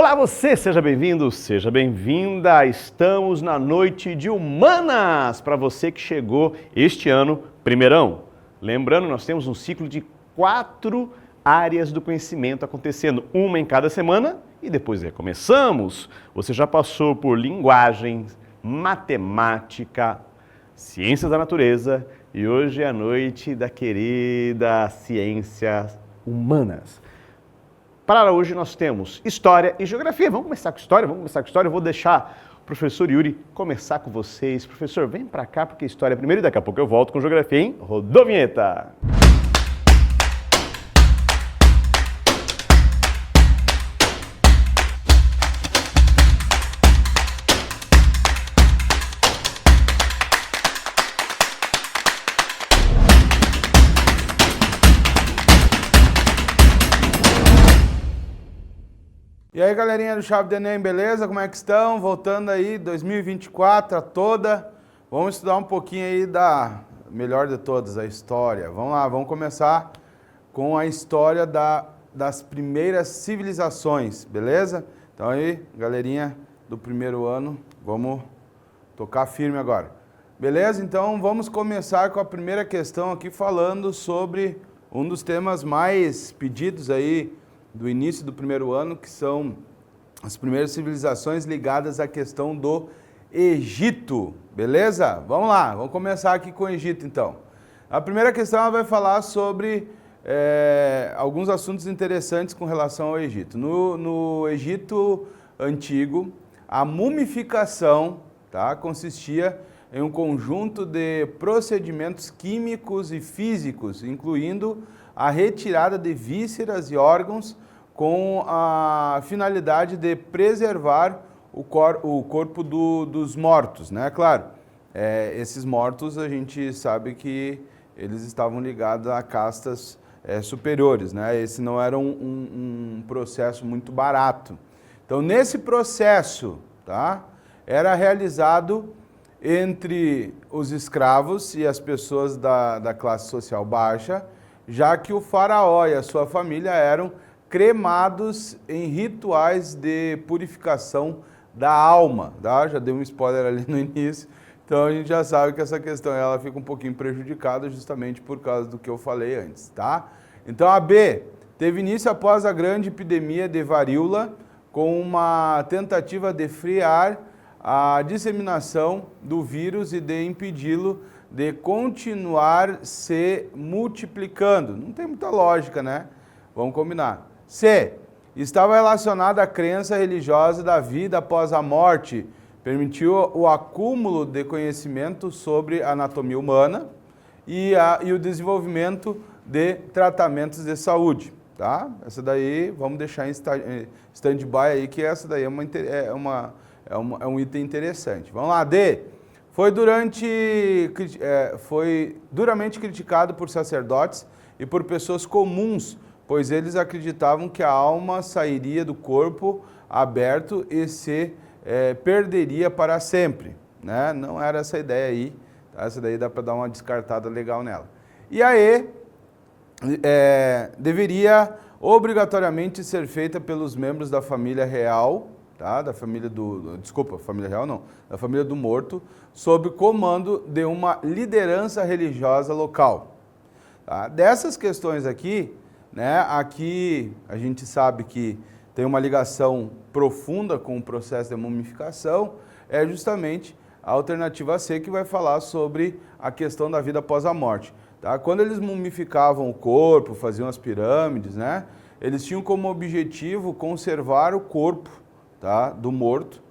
Olá você, seja bem-vindo, seja bem-vinda. Estamos na noite de Humanas para você que chegou este ano primeirão. Lembrando, nós temos um ciclo de 4 áreas do conhecimento acontecendo, uma em cada semana e depois recomeçamos. Você já passou por linguagens, matemática, ciências da natureza e hoje é a noite da querida ciências humanas. Para hoje nós temos História e Geografia. Vamos começar com História? Eu vou deixar o professor Yuri começar com vocês. Professor, vem para cá porque História é primeiro e daqui a pouco eu volto com Geografia, hein? Rodou a vinheta! E aí, galerinha do Chave do Enem, beleza? Como é que estão? Voltando aí, 2024 a toda. Vamos estudar um pouquinho aí da melhor de todas, a história. Vamos lá, vamos começar com a história das primeiras civilizações, beleza? Então aí, galerinha do primeiro ano, vamos tocar firme agora. Beleza? Então vamos começar com a primeira questão aqui falando sobre um dos temas mais pedidos aí do início do primeiro ano, que são as primeiras civilizações ligadas à questão do Egito, beleza? Vamos lá, vamos começar aqui com o Egito então. A primeira questão ela vai falar sobre alguns assuntos interessantes com relação ao Egito. No Egito antigo, a mumificação, tá, consistia em um conjunto de procedimentos químicos e físicos, incluindo a retirada de vísceras e órgãos com a finalidade de preservar o corpo dos mortos, né? Claro, esses mortos a gente sabe que eles estavam ligados a castas superiores, né? Esse não era um processo muito barato. Então, nesse processo, tá, era realizado entre os escravos e as pessoas da classe social baixa, já que o faraó e a sua família eram cremados em rituais de purificação da alma, tá? Já dei um spoiler ali no início, então a gente já sabe que essa questão ela fica um pouquinho prejudicada justamente por causa do que eu falei antes, tá? Então a B teve início após a grande epidemia de varíola, com uma tentativa de frear a disseminação do vírus e de impedi-lo de continuar se multiplicando. Não tem muita lógica, né? Vamos combinar. C. Estava relacionada à crença religiosa da vida após a morte. Permitiu o acúmulo de conhecimento sobre a anatomia humana e o desenvolvimento de tratamentos de saúde. Tá? Essa daí, vamos deixar em stand-by aí, que essa daí é um item interessante. Vamos lá, D. Foi duramente criticado por sacerdotes e por pessoas comuns, pois eles acreditavam que a alma sairia do corpo aberto e se perderia para sempre, né? Não era essa ideia aí, tá? Essa daí dá para dar uma descartada legal nela. E a E deveria obrigatoriamente ser feita pelos membros da família real, tá? Da família família real não, da família do morto, sob comando de uma liderança religiosa local. Tá? Dessas questões aqui, né, aqui a gente sabe que tem uma ligação profunda com o processo de mumificação, é justamente a alternativa C, que vai falar sobre a questão da vida após a morte. Tá? Quando eles mumificavam o corpo, faziam as pirâmides, né, eles tinham como objetivo conservar o corpo, tá, do morto,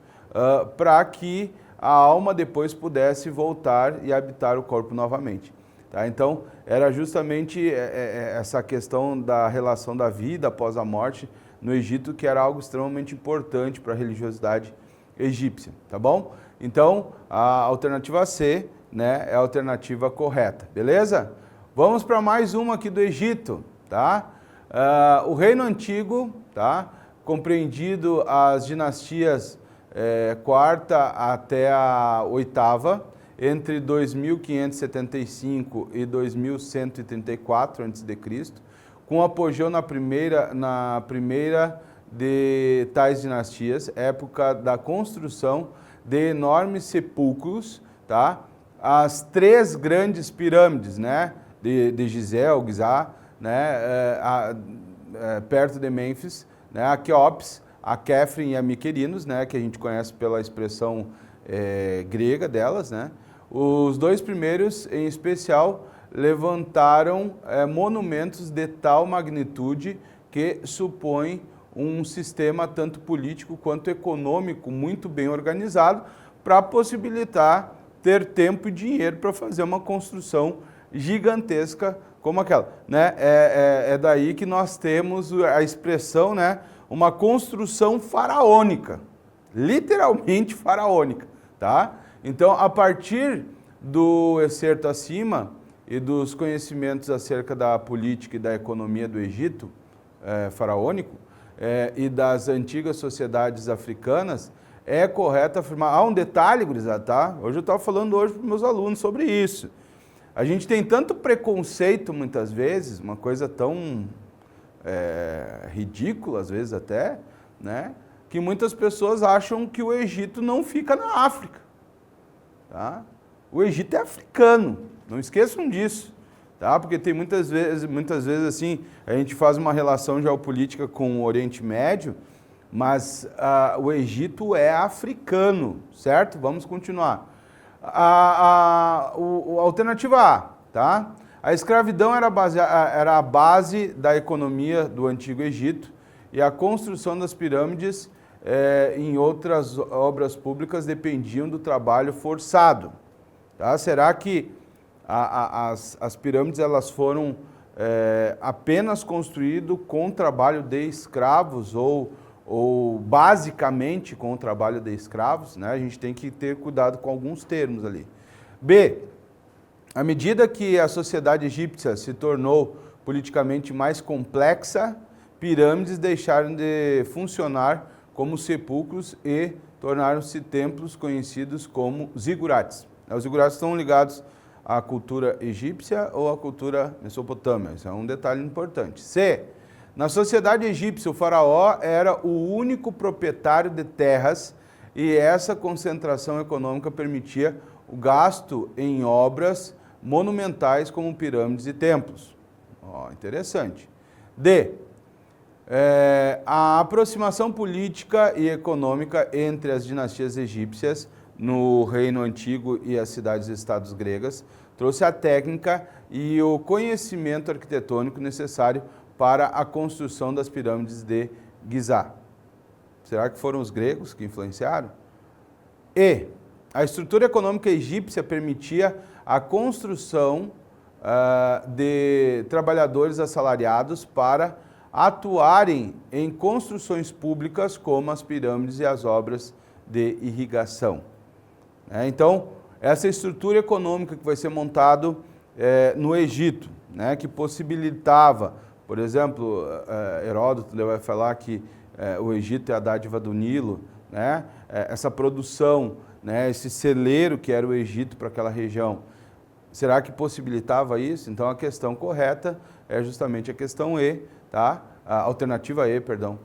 para que a alma depois pudesse voltar e habitar o corpo novamente. Tá? Então, era justamente essa questão da relação da vida após a morte no Egito, que era algo extremamente importante para a religiosidade egípcia, tá bom? Então, a alternativa C, né, é a alternativa correta, beleza? Vamos para mais uma aqui do Egito, tá? O Reino Antigo, tá, compreendido as dinastias quarta até a oitava, entre 2575 e 2134 a.C., com apogeu na primeira de tais dinastias, época da construção de enormes sepulcros, tá? As 3 grandes pirâmides, né? De Gizé, ou Gizá, né? Perto de Mênfis, né? A Quéops, a Kéfren e a Miquerinos, né? Que a gente conhece pela expressão grega delas, né? Os 2 primeiros, em especial, levantaram monumentos de tal magnitude que supõem um sistema tanto político quanto econômico muito bem organizado para possibilitar ter tempo e dinheiro para fazer uma construção gigantesca como aquela, né? É daí que nós temos a expressão, né? Uma construção faraônica, literalmente faraônica, tá? Então, a partir do excerto acima e dos conhecimentos acerca da política e da economia do Egito faraônico e das antigas sociedades africanas, é correto afirmar... Há um detalhe, gurizada, tá? Hoje eu estava falando para os meus alunos sobre isso. A gente tem tanto preconceito, muitas vezes, uma coisa tão ridícula, às vezes até, né? Que muitas pessoas acham que o Egito não fica na África. Tá? O Egito é africano, não esqueçam disso, tá? Porque tem muitas vezes assim, a gente faz uma relação geopolítica com o Oriente Médio, mas o Egito é africano, certo? Vamos continuar. A alternativa A, tá? A escravidão era a base da economia do Antigo Egito e a construção das pirâmides em outras obras públicas dependiam do trabalho forçado. Tá? Será que as pirâmides elas foram apenas construídas com trabalho de escravos ou basicamente com o trabalho de escravos? Né? A gente tem que ter cuidado com alguns termos ali. B. À medida que a sociedade egípcia se tornou politicamente mais complexa, pirâmides deixaram de funcionar como sepulcros e tornaram-se templos conhecidos como zigurates. Os zigurates estão ligados à cultura egípcia ou à cultura mesopotâmica. Isso é um detalhe importante. C. Na sociedade egípcia, o faraó era o único proprietário de terras e essa concentração econômica permitia o gasto em obras monumentais como pirâmides e templos. Interessante. D. A aproximação política e econômica entre as dinastias egípcias no Reino Antigo e as cidades-estados gregas trouxe a técnica e o conhecimento arquitetônico necessário para a construção das pirâmides de Gizá. Será que foram os gregos que influenciaram? E. A estrutura econômica egípcia permitia a construção de trabalhadores assalariados para atuarem em construções públicas como as pirâmides e as obras de irrigação. Então, essa estrutura econômica que vai ser montado no Egito, né, que possibilitava, por exemplo, Heródoto vai falar que o Egito é a dádiva do Nilo, né, essa produção, né, esse celeiro que era o Egito para aquela região, será que possibilitava isso? Então a questão correta é justamente a questão E, tá? A alternativa E, perdão,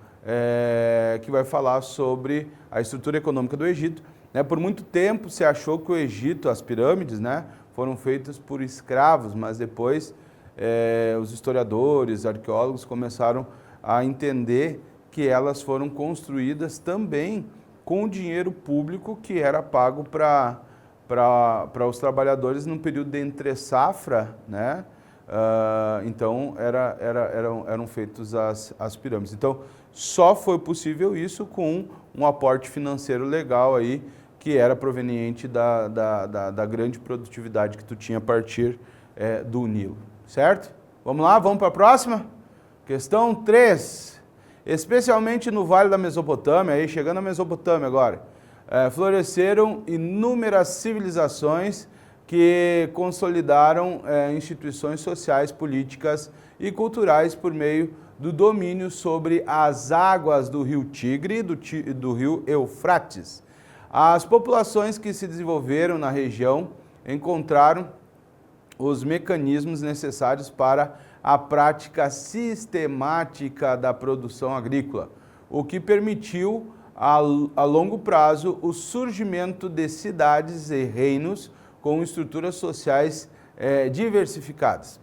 que vai falar sobre a estrutura econômica do Egito. Né? Por muito tempo se achou que o Egito, as pirâmides, né, foram feitas por escravos, mas depois os historiadores, arqueólogos começaram a entender que elas foram construídas também com o dinheiro público que era pago para os trabalhadores no período de entre-safra, né? Então eram feitas as pirâmides. Então só foi possível isso com um aporte financeiro legal aí, que era proveniente da grande produtividade que tu tinha a partir do Nilo, certo? Vamos lá, vamos para a próxima? Questão 3. Especialmente no Vale da Mesopotâmia, aí chegando à Mesopotâmia agora, floresceram inúmeras civilizações que consolidaram instituições sociais, políticas e culturais por meio do domínio sobre as águas do rio Tigre e do rio Eufrates. As populações que se desenvolveram na região encontraram os mecanismos necessários para a prática sistemática da produção agrícola. o que permitiu a longo prazo o surgimento de cidades e reinos com estruturas sociais diversificadas.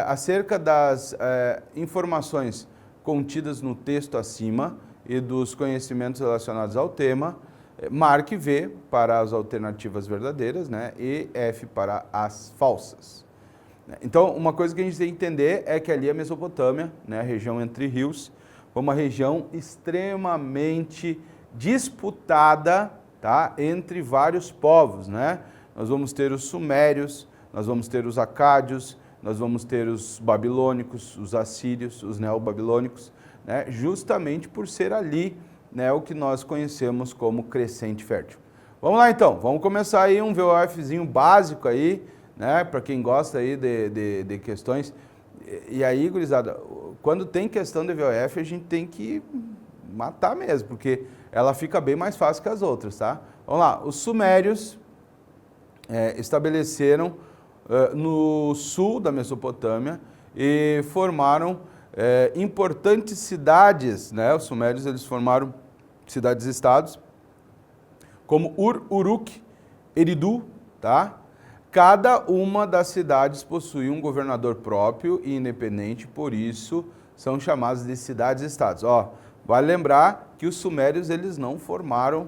Acerca das informações contidas no texto acima e dos conhecimentos relacionados ao tema, marque V para as alternativas verdadeiras, né, e F para as falsas. Então, uma coisa que a gente tem que entender é que ali a Mesopotâmia, né, a região entre rios, foi uma região extremamente disputada, tá, entre vários povos, né? Nós vamos ter os sumérios, nós vamos ter os acádios, nós vamos ter os babilônicos, os assírios, os neobabilônicos, né, justamente por ser ali, né, o que nós conhecemos como crescente fértil. Vamos lá então, vamos começar aí um VOFzinho básico aí, né, para quem gosta aí de questões. E aí, gurizada, quando tem questão de VOF, a gente tem que matar mesmo, porque ela fica bem mais fácil que as outras, tá? Vamos lá, os sumérios estabeleceram no sul da Mesopotâmia e formaram importantes cidades, né? Os sumérios eles formaram cidades-estados como Ur, Uruk, Eridu, tá? Cada uma das cidades possuía um governador próprio e independente, por isso são chamadas de cidades-estados. Ó, vale lembrar que os sumérios eles não formaram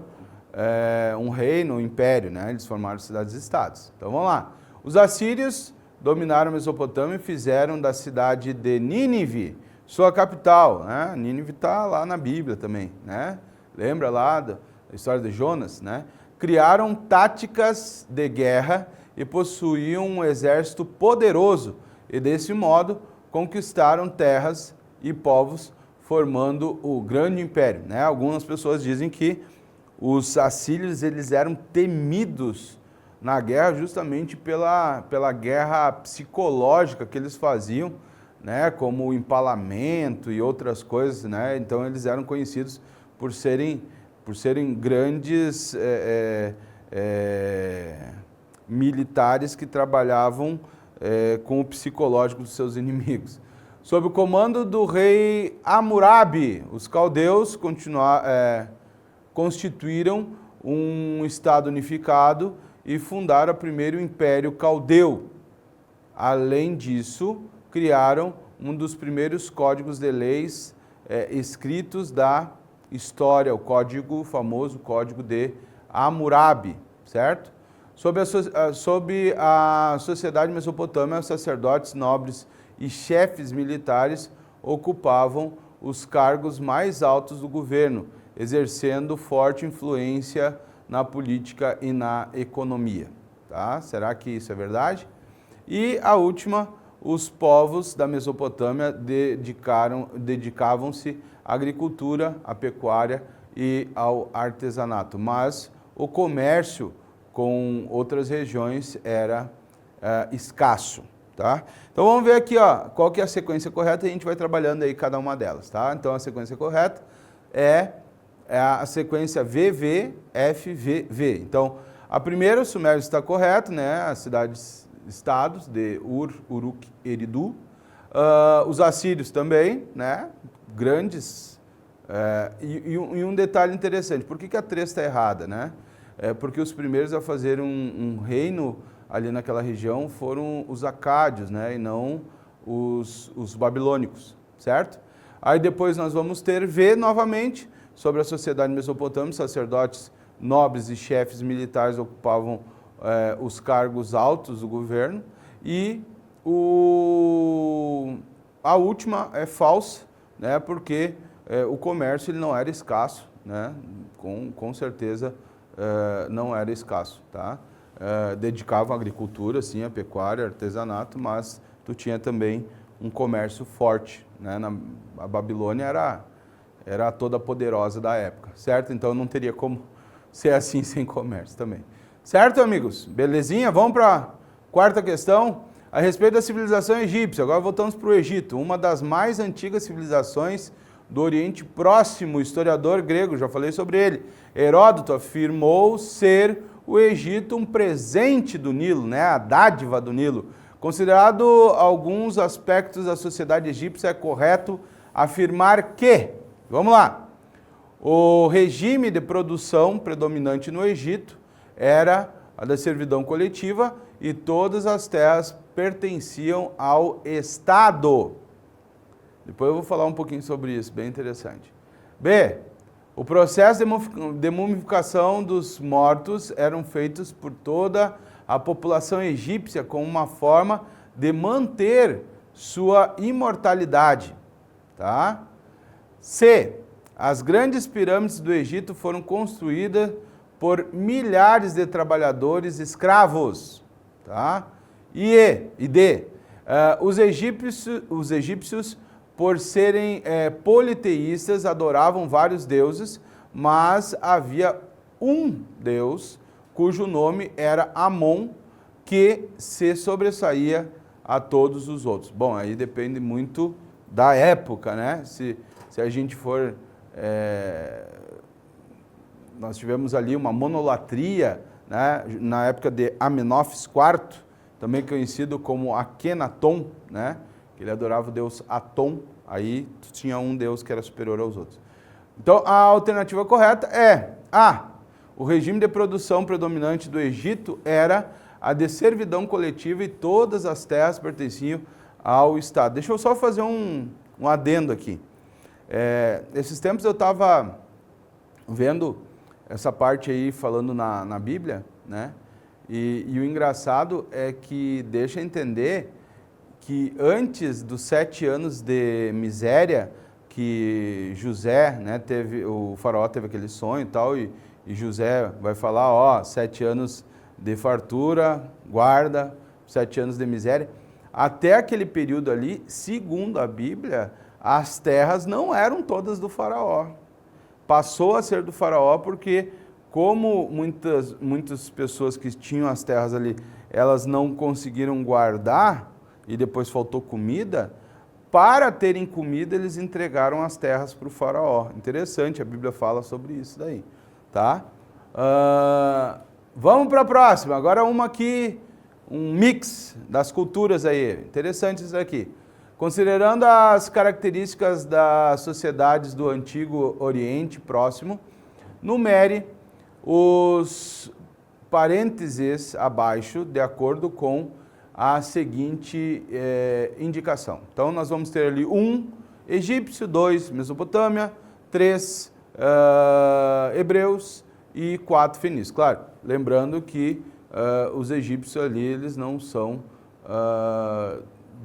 um reino, um império, né? Eles formaram cidades-estados. Então vamos lá. Os assírios dominaram a Mesopotâmia e fizeram da cidade de Nínive sua capital, né? Nínive está lá na Bíblia também, né? Lembra lá da história de Jonas, né? Criaram táticas de guerra e possuíam um exército poderoso e desse modo conquistaram terras e povos formando o grande império, né? Algumas pessoas dizem que os assírios eles eram temidos na guerra justamente pela guerra psicológica que eles faziam, né, como o empalamento e outras coisas, né? Então eles eram conhecidos por serem grandes militares que trabalhavam com o psicológico dos seus inimigos. Sob o comando do rei Hammurabi, os caldeus constituíram um estado unificado e fundaram o primeiro império caldeu. Além disso, criaram um dos primeiros códigos de leis escritos da história, o famoso Código de Hammurabi, certo? Sob a sociedade mesopotâmica, sacerdotes, nobres e chefes militares ocupavam os cargos mais altos do governo, exercendo forte influência na política e na economia. Tá? Será que isso é verdade? E a última, os povos da Mesopotâmia dedicavam-se à agricultura, à pecuária e ao artesanato, mas o comércio com outras regiões era escasso. Tá? Então vamos ver aqui, ó, qual que é a sequência correta e a gente vai trabalhando aí cada uma delas. Tá? Então a sequência correta é a sequência VV-FVV. Então, a primeira, o sumério está correto, né? As cidades-estados de Ur, Uruk, Eridu. Os assírios também, né? Grandes. E um detalhe interessante, por que a 3 está errada, né? Porque os primeiros a fazer um reino ali naquela região foram os acádios, né? E não os babilônicos, certo? Aí depois nós vamos ter V novamente. Sobre a sociedade mesopotâmica, sacerdotes, nobres e chefes militares ocupavam os cargos altos do governo. E a última é falsa, né, porque o comércio ele não era escasso, né, com certeza não era escasso. Tá? Dedicavam à agricultura, sim, à pecuária, artesanato, mas tu tinha também um comércio forte. Né? A Babilônia era toda poderosa da época, certo? Então não teria como ser assim sem comércio também. Certo, amigos? Belezinha? Vamos para a quarta questão. A respeito da civilização egípcia. Agora voltamos para o Egito, uma das mais antigas civilizações do Oriente Próximo, historiador grego, já falei sobre ele. Heródoto afirmou ser o Egito um presente do Nilo, né? A dádiva do Nilo. Considerado alguns aspectos da sociedade egípcia, é correto afirmar que... Vamos lá. O regime de produção predominante no Egito era a da servidão coletiva e todas as terras pertenciam ao Estado. Depois eu vou falar um pouquinho sobre isso, bem interessante. B. O processo de mumificação dos mortos eram feitos por toda a população egípcia como uma forma de manter sua imortalidade. Tá? C. As grandes pirâmides do Egito foram construídas por milhares de trabalhadores escravos. Tá? E D. Os egípcios, por serem politeístas, adoravam vários deuses, mas havia um deus, cujo nome era Amon, que se sobressaía a todos os outros. Bom, aí depende muito da época, né? Se a gente for... nós tivemos ali uma monolatria, né? Na época de Amenófis IV, também conhecido como Akenaton, né? Ele adorava o deus Aton, aí tinha um deus que era superior aos outros. Então, a alternativa correta é A. O regime de produção predominante do Egito era a de servidão coletiva e todas as terras pertenciam ao Estado. Deixa eu só fazer um adendo aqui. Esses tempos eu estava vendo essa parte aí falando na Bíblia, né? E o engraçado é que deixa entender que antes dos 7 anos de miséria que José, né, o faraó teve aquele sonho e tal, e José vai falar, 7 anos de fartura, guarda, 7 anos de miséria. Até aquele período ali, segundo a Bíblia, as terras não eram todas do faraó. Passou a ser do faraó porque, como muitas pessoas que tinham as terras ali, elas não conseguiram guardar, e depois faltou comida, para terem comida eles entregaram as terras para o faraó. Interessante, a Bíblia fala sobre isso daí, tá? Vamos para a próxima, agora uma aqui, um mix das culturas aí, interessante isso aqui. Considerando as características das sociedades do Antigo Oriente Próximo, numere os parênteses abaixo, de acordo com a seguinte indicação. Então, nós vamos ter ali 1, egípcio, 2, Mesopotâmia, 3, hebreus e 4, fenícios. Claro, lembrando que os egípcios ali, eles não são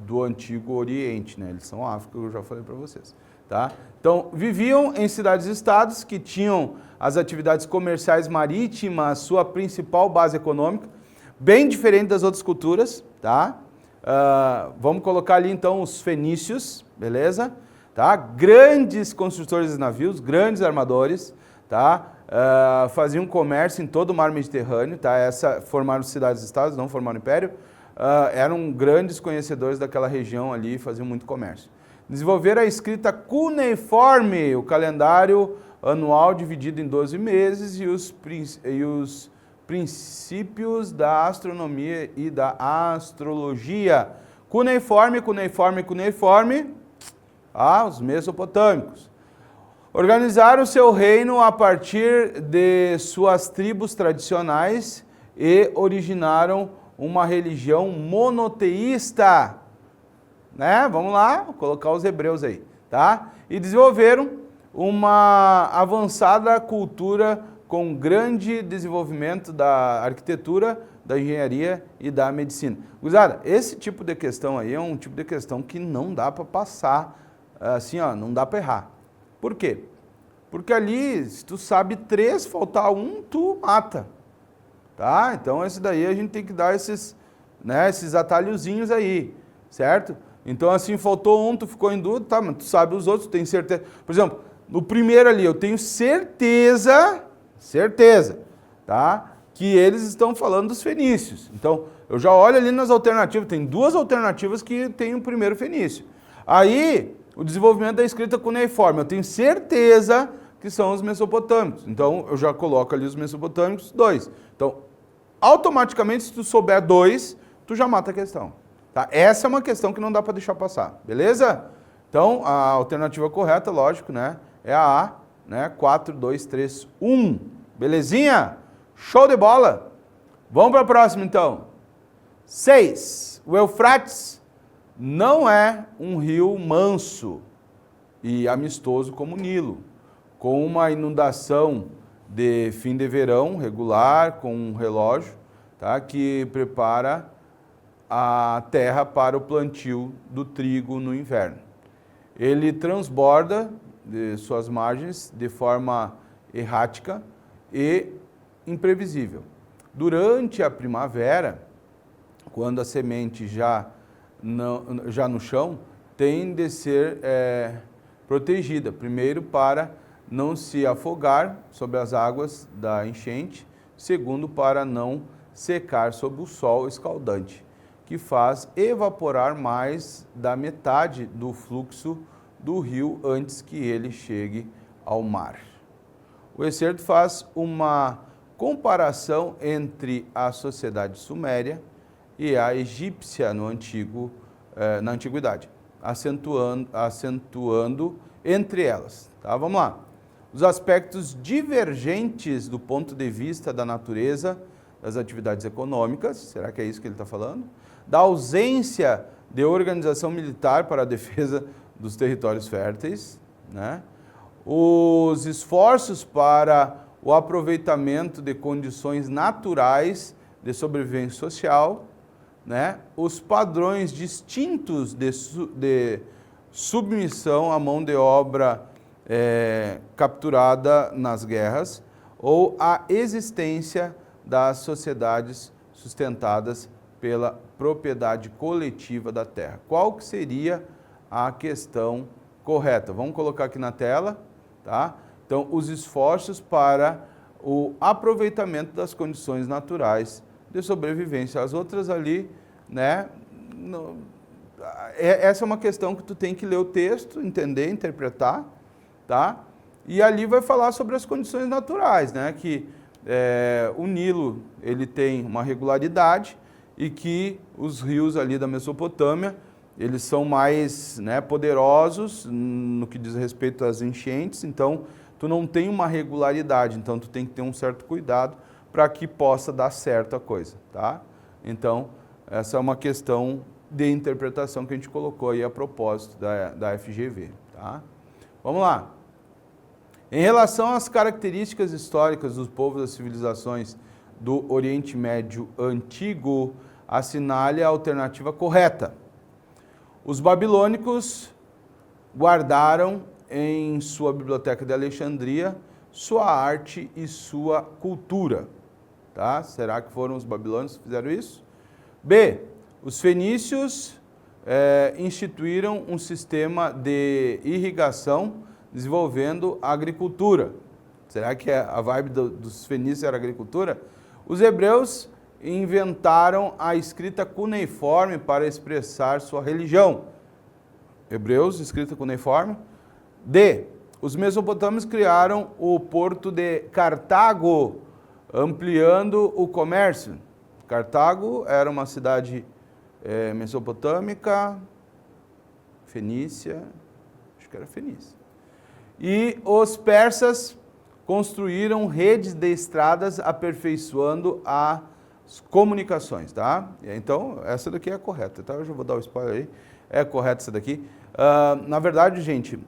do Antigo Oriente, né? Eles são África, eu já falei para vocês. Tá? Então, viviam em cidades-estados que tinham as atividades comerciais marítimas, sua principal base econômica, bem diferente das outras culturas, tá? Vamos colocar ali então os fenícios, beleza? Tá? Grandes construtores de navios, grandes armadores, tá? Faziam comércio em todo o mar Mediterrâneo, tá? Formaram cidades-estados, não formaram império, eram grandes conhecedores daquela região ali e faziam muito comércio. Desenvolveram a escrita cuneiforme, o calendário anual dividido em 12 meses e os princípios da astronomia e da astrologia. Cuneiforme, os mesopotâmicos. Organizaram seu reino a partir de suas tribos tradicionais e originaram uma religião monoteísta. Né? Vamos lá, vou colocar os hebreus aí, tá? E desenvolveram uma avançada cultura com grande desenvolvimento da arquitetura, da engenharia e da medicina. Gurizada, esse tipo de questão aí é um tipo de questão que não dá para passar, assim, não dá para errar. Por quê? Porque ali, se tu sabe 3, faltar 1, tu mata. Tá? Então, esse daí a gente tem que dar esses atalhozinhos aí, certo? Então, assim, faltou 1, tu ficou em dúvida, tá, mas tu sabe os outros, tu tem certeza. Por exemplo, no primeiro ali, eu tenho certeza, tá? Que eles estão falando dos fenícios. Então, eu já olho ali nas alternativas, tem 2 alternativas que tem o primeiro fenício. Aí, o desenvolvimento da escrita cuneiforme, eu tenho certeza que são os mesopotâmicos. Então, eu já coloco ali os mesopotâmicos, 2. Então, automaticamente, se tu souber 2, tu já mata a questão. Tá? Essa é uma questão que não dá para deixar passar, beleza? Então, a alternativa correta, lógico, né, é a A, né? 4, 2, 3, 1. Belezinha? Show de bola! Vamos para a próxima, então. 6. O Eufrates não é um rio manso e amistoso como o Nilo, com uma inundação de fim de verão regular, com um relógio, tá? Que prepara a terra para o plantio do trigo no inverno. Ele transborda de suas margens de forma errática e imprevisível. Durante a primavera, quando a semente já no chão, tem de ser protegida, primeiro para não se afogar sobre as águas da enchente, segundo para não secar sob o sol escaldante, que faz evaporar mais da metade do fluxo do rio antes que ele chegue ao mar. O excerto faz uma comparação entre a sociedade suméria e a egípcia na antiguidade, acentuando entre elas. Tá? Vamos lá. Os aspectos divergentes do ponto de vista da natureza, das atividades econômicas, será que é isso que ele está falando? Da ausência de organização militar para a defesa dos territórios férteis, né? Os esforços para o aproveitamento de condições naturais de sobrevivência social, né? Os padrões distintos de submissão à mão de obra capturada nas guerras, ou a existência das sociedades sustentadas pela propriedade coletiva da terra. Qual que seria a questão correta? Vamos colocar aqui na tela, tá? Então, os esforços para o aproveitamento das condições naturais de sobrevivência. As outras ali, né? Essa é uma questão que tu tem que ler o texto, entender, interpretar, tá? E ali vai falar sobre as condições naturais, né? Que o Nilo, ele tem uma regularidade e que os rios ali da Mesopotâmia, eles são mais, né, poderosos no que diz respeito às enchentes, então tu não tem uma regularidade, então tu tem que ter um certo cuidado para que possa dar certo a coisa, tá? Então, essa é uma questão de interpretação que a gente colocou aí a propósito da FGV, tá? Vamos lá. Em relação às características históricas dos povos das civilizações do Oriente Médio Antigo, assinale a alternativa correta. Os babilônicos guardaram em sua biblioteca de Alexandria sua arte e sua cultura. Tá? Será que foram os babilônicos que fizeram isso? B. Os fenícios instituíram um sistema de irrigação desenvolvendo a agricultura. Será que a vibe dos fenícios era agricultura? Os hebreus inventaram a escrita cuneiforme para expressar sua religião. Hebreus, escrita cuneiforme. D. Os mesopotâmios criaram o porto de Cartago, ampliando o comércio. Cartago era uma cidade mesopotâmica, fenícia, acho que era fenícia. E os persas construíram redes de estradas aperfeiçoando as comunicações, tá? Então, essa daqui é correta, tá? Eu já vou dar o spoiler aí. É correta essa daqui. Na verdade, gente,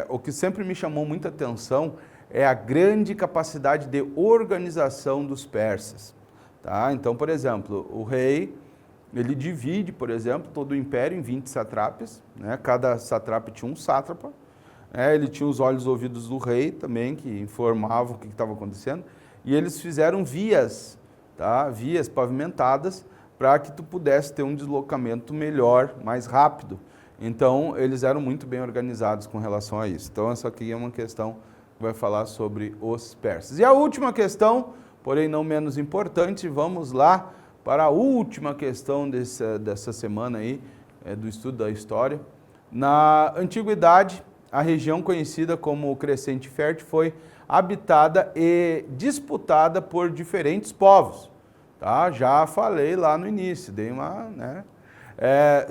o que sempre me chamou muita atenção é a grande capacidade de organização dos persas, tá? Então, por exemplo, o rei, ele divide, por exemplo, todo o império em 20 sátrapas, né? Cada sátrapa tinha um sátrapa. Ele tinha os olhos e ouvidos do rei também, que informavam o que estava acontecendo, e eles fizeram vias, tá? Vias pavimentadas, para que tu pudesse ter um deslocamento melhor, mais rápido. Então, eles eram muito bem organizados com relação a isso. Então, essa aqui é uma questão que vai falar sobre os persas. E a última questão, porém não menos importante, vamos lá para a última questão dessa semana aí, do estudo da história. Na antiguidade, a região conhecida como Crescente Fértil foi habitada e disputada por diferentes povos. Tá? Já falei lá no início, dei uma... Né?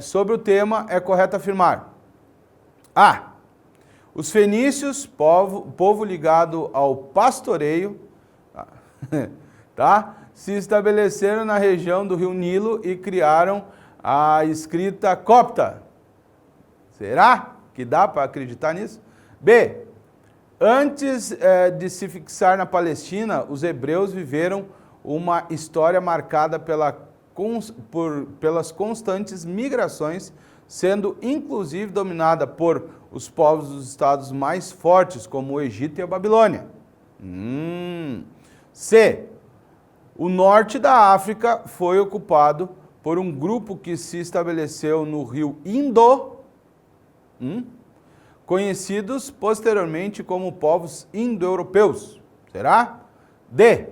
Sobre o tema, é correto afirmar: A. Os fenícios, povo ligado ao pastoreio, tá? Se estabeleceram na região do rio Nilo e criaram a escrita copta. Será que dá para acreditar nisso? B. Antes de se fixar na Palestina, os hebreus viveram uma história marcada pelas constantes migrações, sendo inclusive dominada por os povos dos estados mais fortes, como o Egito e a Babilônia. C. O norte da África foi ocupado por um grupo que se estabeleceu no rio Indo, conhecidos posteriormente como povos indo-europeus. Será? D.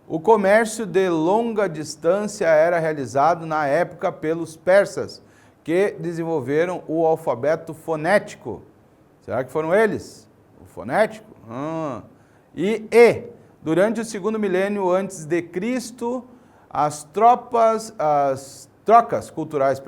O comércio de longa distância era realizado na época pelos persas, que desenvolveram o alfabeto fonético. Será que foram eles? O fonético? E durante o segundo milênio antes de Cristo, as trocas culturais,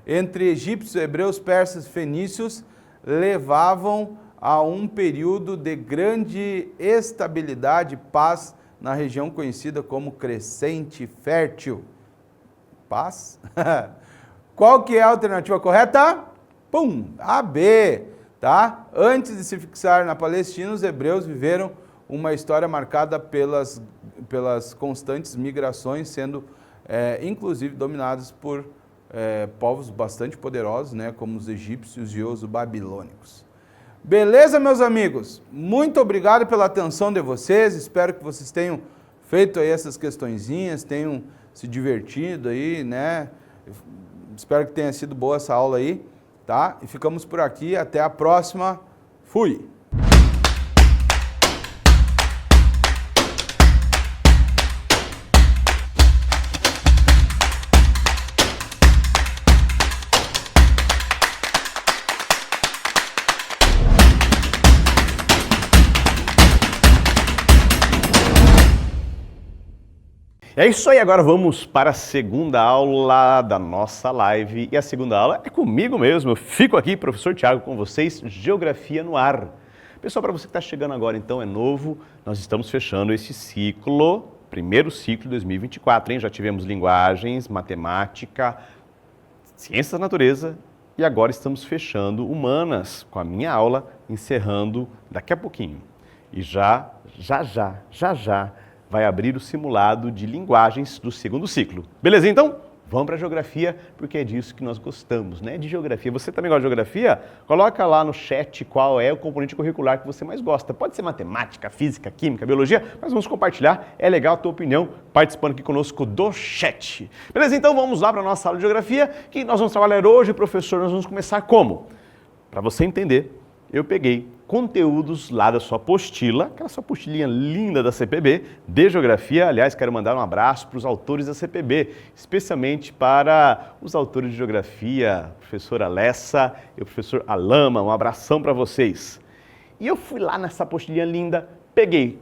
entre egípcios, hebreus, persas e fenícios levavam a um período de grande estabilidade e paz na região conhecida como Crescente Fértil. Paz? Qual que é a alternativa correta? A B, tá? Antes de se fixar na Palestina, os hebreus viveram uma história marcada pelas constantes migrações, sendo inclusive dominados por povos bastante poderosos, né, como os egípcios e os babilônicos. Beleza, meus amigos? Muito obrigado pela atenção de vocês, espero que vocês tenham feito aí essas questõezinhas, tenham se divertido aí, né? Espero que tenha sido boa essa aula aí, tá? E ficamos por aqui, até a próxima. Fui! É isso aí, agora vamos para a segunda aula da nossa live. E a segunda aula é comigo mesmo, eu fico aqui, professor Thiago, com vocês, Geografia no Ar. Pessoal, para você que está chegando agora, então, é novo, nós estamos fechando esse ciclo, primeiro ciclo de 2024, hein? Já tivemos linguagens, matemática, ciências da natureza e agora estamos fechando humanas, com a minha aula, encerrando daqui a pouquinho. E já vai abrir o simulado de linguagens do segundo ciclo. Beleza, então? Vamos para a geografia, porque é disso que nós gostamos, né? De geografia. Você também gosta de geografia? Coloca lá no chat qual é o componente curricular que você mais gosta. Pode ser matemática, física, química, biologia, mas vamos compartilhar. É legal a tua opinião participando aqui conosco do chat. Beleza, então vamos lá para a nossa aula de geografia, que nós vamos trabalhar hoje, professor. Nós vamos começar como? Para você entender, eu peguei conteúdos lá da sua apostila, aquela sua apostilinha linda da CPB, de Geografia. Aliás, quero mandar um abraço para os autores da CPB, especialmente para os autores de Geografia, a professora Alessa e o professor Alama. Um abração para vocês. E eu fui lá nessa apostilinha linda, peguei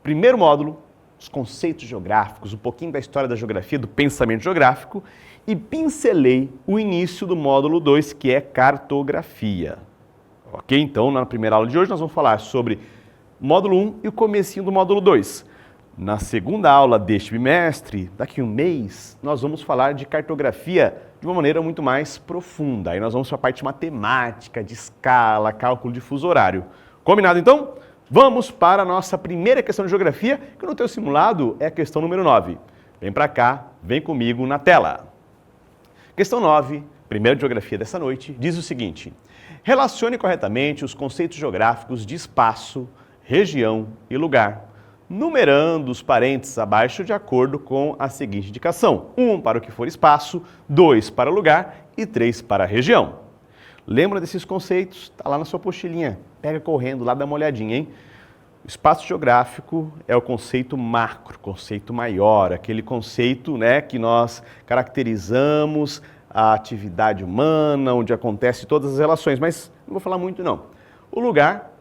primeiro módulo, os conceitos geográficos, um pouquinho da história da geografia, do pensamento geográfico, e pincelei o início do módulo 2, que é cartografia. Ok? Então, na primeira aula de hoje, nós vamos falar sobre módulo 1 e o comecinho do módulo 2. Na segunda aula deste bimestre, daqui a um mês, nós vamos falar de cartografia de uma maneira muito mais profunda. Aí nós vamos para a parte matemática, de escala, cálculo de fuso horário. Combinado, então? Vamos para a nossa primeira questão de geografia, que no teu simulado é a questão número 9. Vem para cá, vem comigo na tela. Questão 9, primeira de geografia dessa noite, diz o seguinte: relacione corretamente os conceitos geográficos de espaço, região e lugar, numerando os parênteses abaixo de acordo com a seguinte indicação: 1 para o que for espaço, 2 para lugar e 3 para região. Lembra desses conceitos? Está lá na sua apostilinha. Pega correndo lá, dá uma olhadinha, hein? O espaço geográfico é o conceito macro, conceito maior, aquele conceito, né, que nós caracterizamos a atividade humana, onde acontece todas as relações, mas não vou falar muito não. O lugar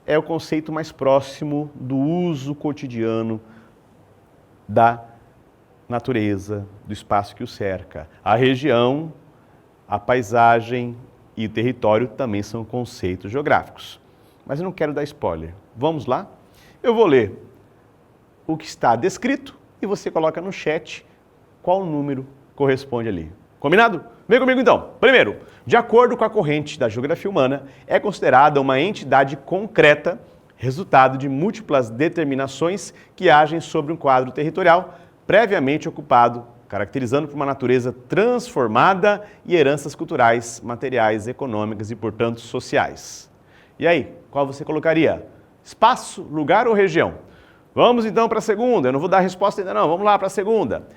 é o conceito mais próximo do uso cotidiano da natureza, do espaço que o cerca. A região, a paisagem, e território também são conceitos geográficos. Mas eu não quero dar spoiler. Vamos lá? Eu vou ler o que está descrito e você coloca no chat qual número corresponde ali. Combinado? Vem comigo então. Primeiro, de acordo com a corrente da geografia humana, é considerada uma entidade concreta, resultado de múltiplas determinações que agem sobre um quadro territorial previamente ocupado, caracterizando por uma natureza transformada e heranças culturais, materiais, econômicas e, portanto, sociais. E aí, qual você colocaria? Espaço, lugar ou região? Vamos então para a segunda. Eu não vou dar a resposta ainda não, vamos lá para a segunda.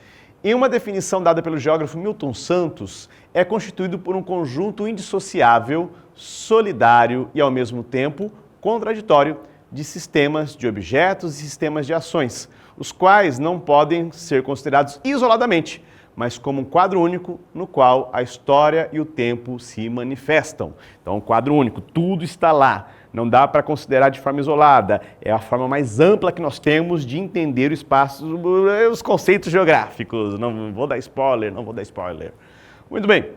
Em uma definição dada pelo geógrafo Milton Santos, é constituído por um conjunto indissociável, solidário e, ao mesmo tempo, contraditório de sistemas de objetos e sistemas de ações, os quais não podem ser considerados isoladamente, mas como um quadro único no qual a história e o tempo se manifestam. Então, um quadro único, tudo está lá. Não dá para considerar de forma isolada. É a forma mais ampla que nós temos de entender o espaço, os conceitos geográficos. Não vou dar spoiler, não vou dar spoiler. Muito bem.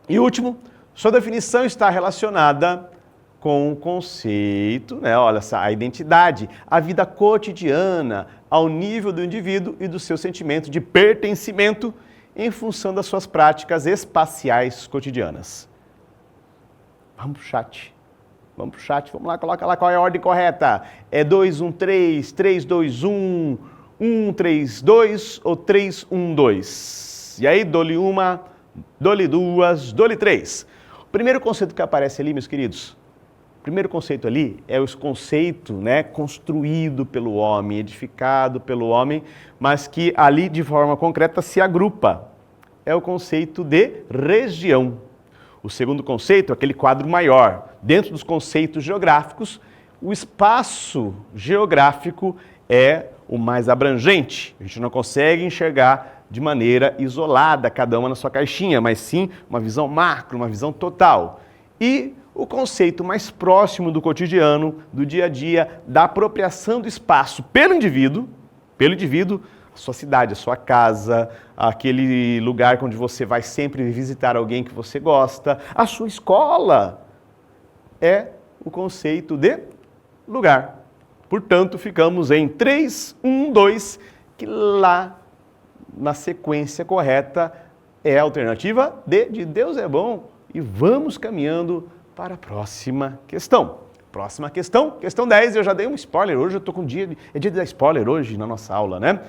E último, sua definição está relacionada com o conceito, né? Olha só, a identidade, a vida cotidiana, ao nível do indivíduo e do seu sentimento de pertencimento em função das suas práticas espaciais cotidianas. Vamos pro chat. Vamos pro chat, vamos lá, coloca lá qual é a ordem correta. É 213, 321, 132 ou 312? E aí, dole uma, dole duas, dole três. O primeiro conceito que aparece ali, meus queridos, o primeiro conceito ali é o conceito, né, construído pelo homem, edificado pelo homem, mas que ali de forma concreta se agrupa. É o conceito de região. O segundo conceito é aquele quadro maior. Dentro dos conceitos geográficos, o espaço geográfico é o mais abrangente. A gente não consegue enxergar de maneira isolada, cada uma na sua caixinha, mas sim uma visão macro, uma visão total. E o conceito mais próximo do cotidiano, do dia a dia, da apropriação do espaço pelo indivíduo, a sua cidade, a sua casa, aquele lugar onde você vai sempre visitar alguém que você gosta, a sua escola, é o conceito de lugar. Portanto, ficamos em 3, 1, 2, que lá na sequência correta é a alternativa D, de Deus é bom. E vamos caminhando para a próxima questão. Próxima questão, questão 10, eu já dei um spoiler hoje, eu estou com dia de dar spoiler hoje na nossa aula, né?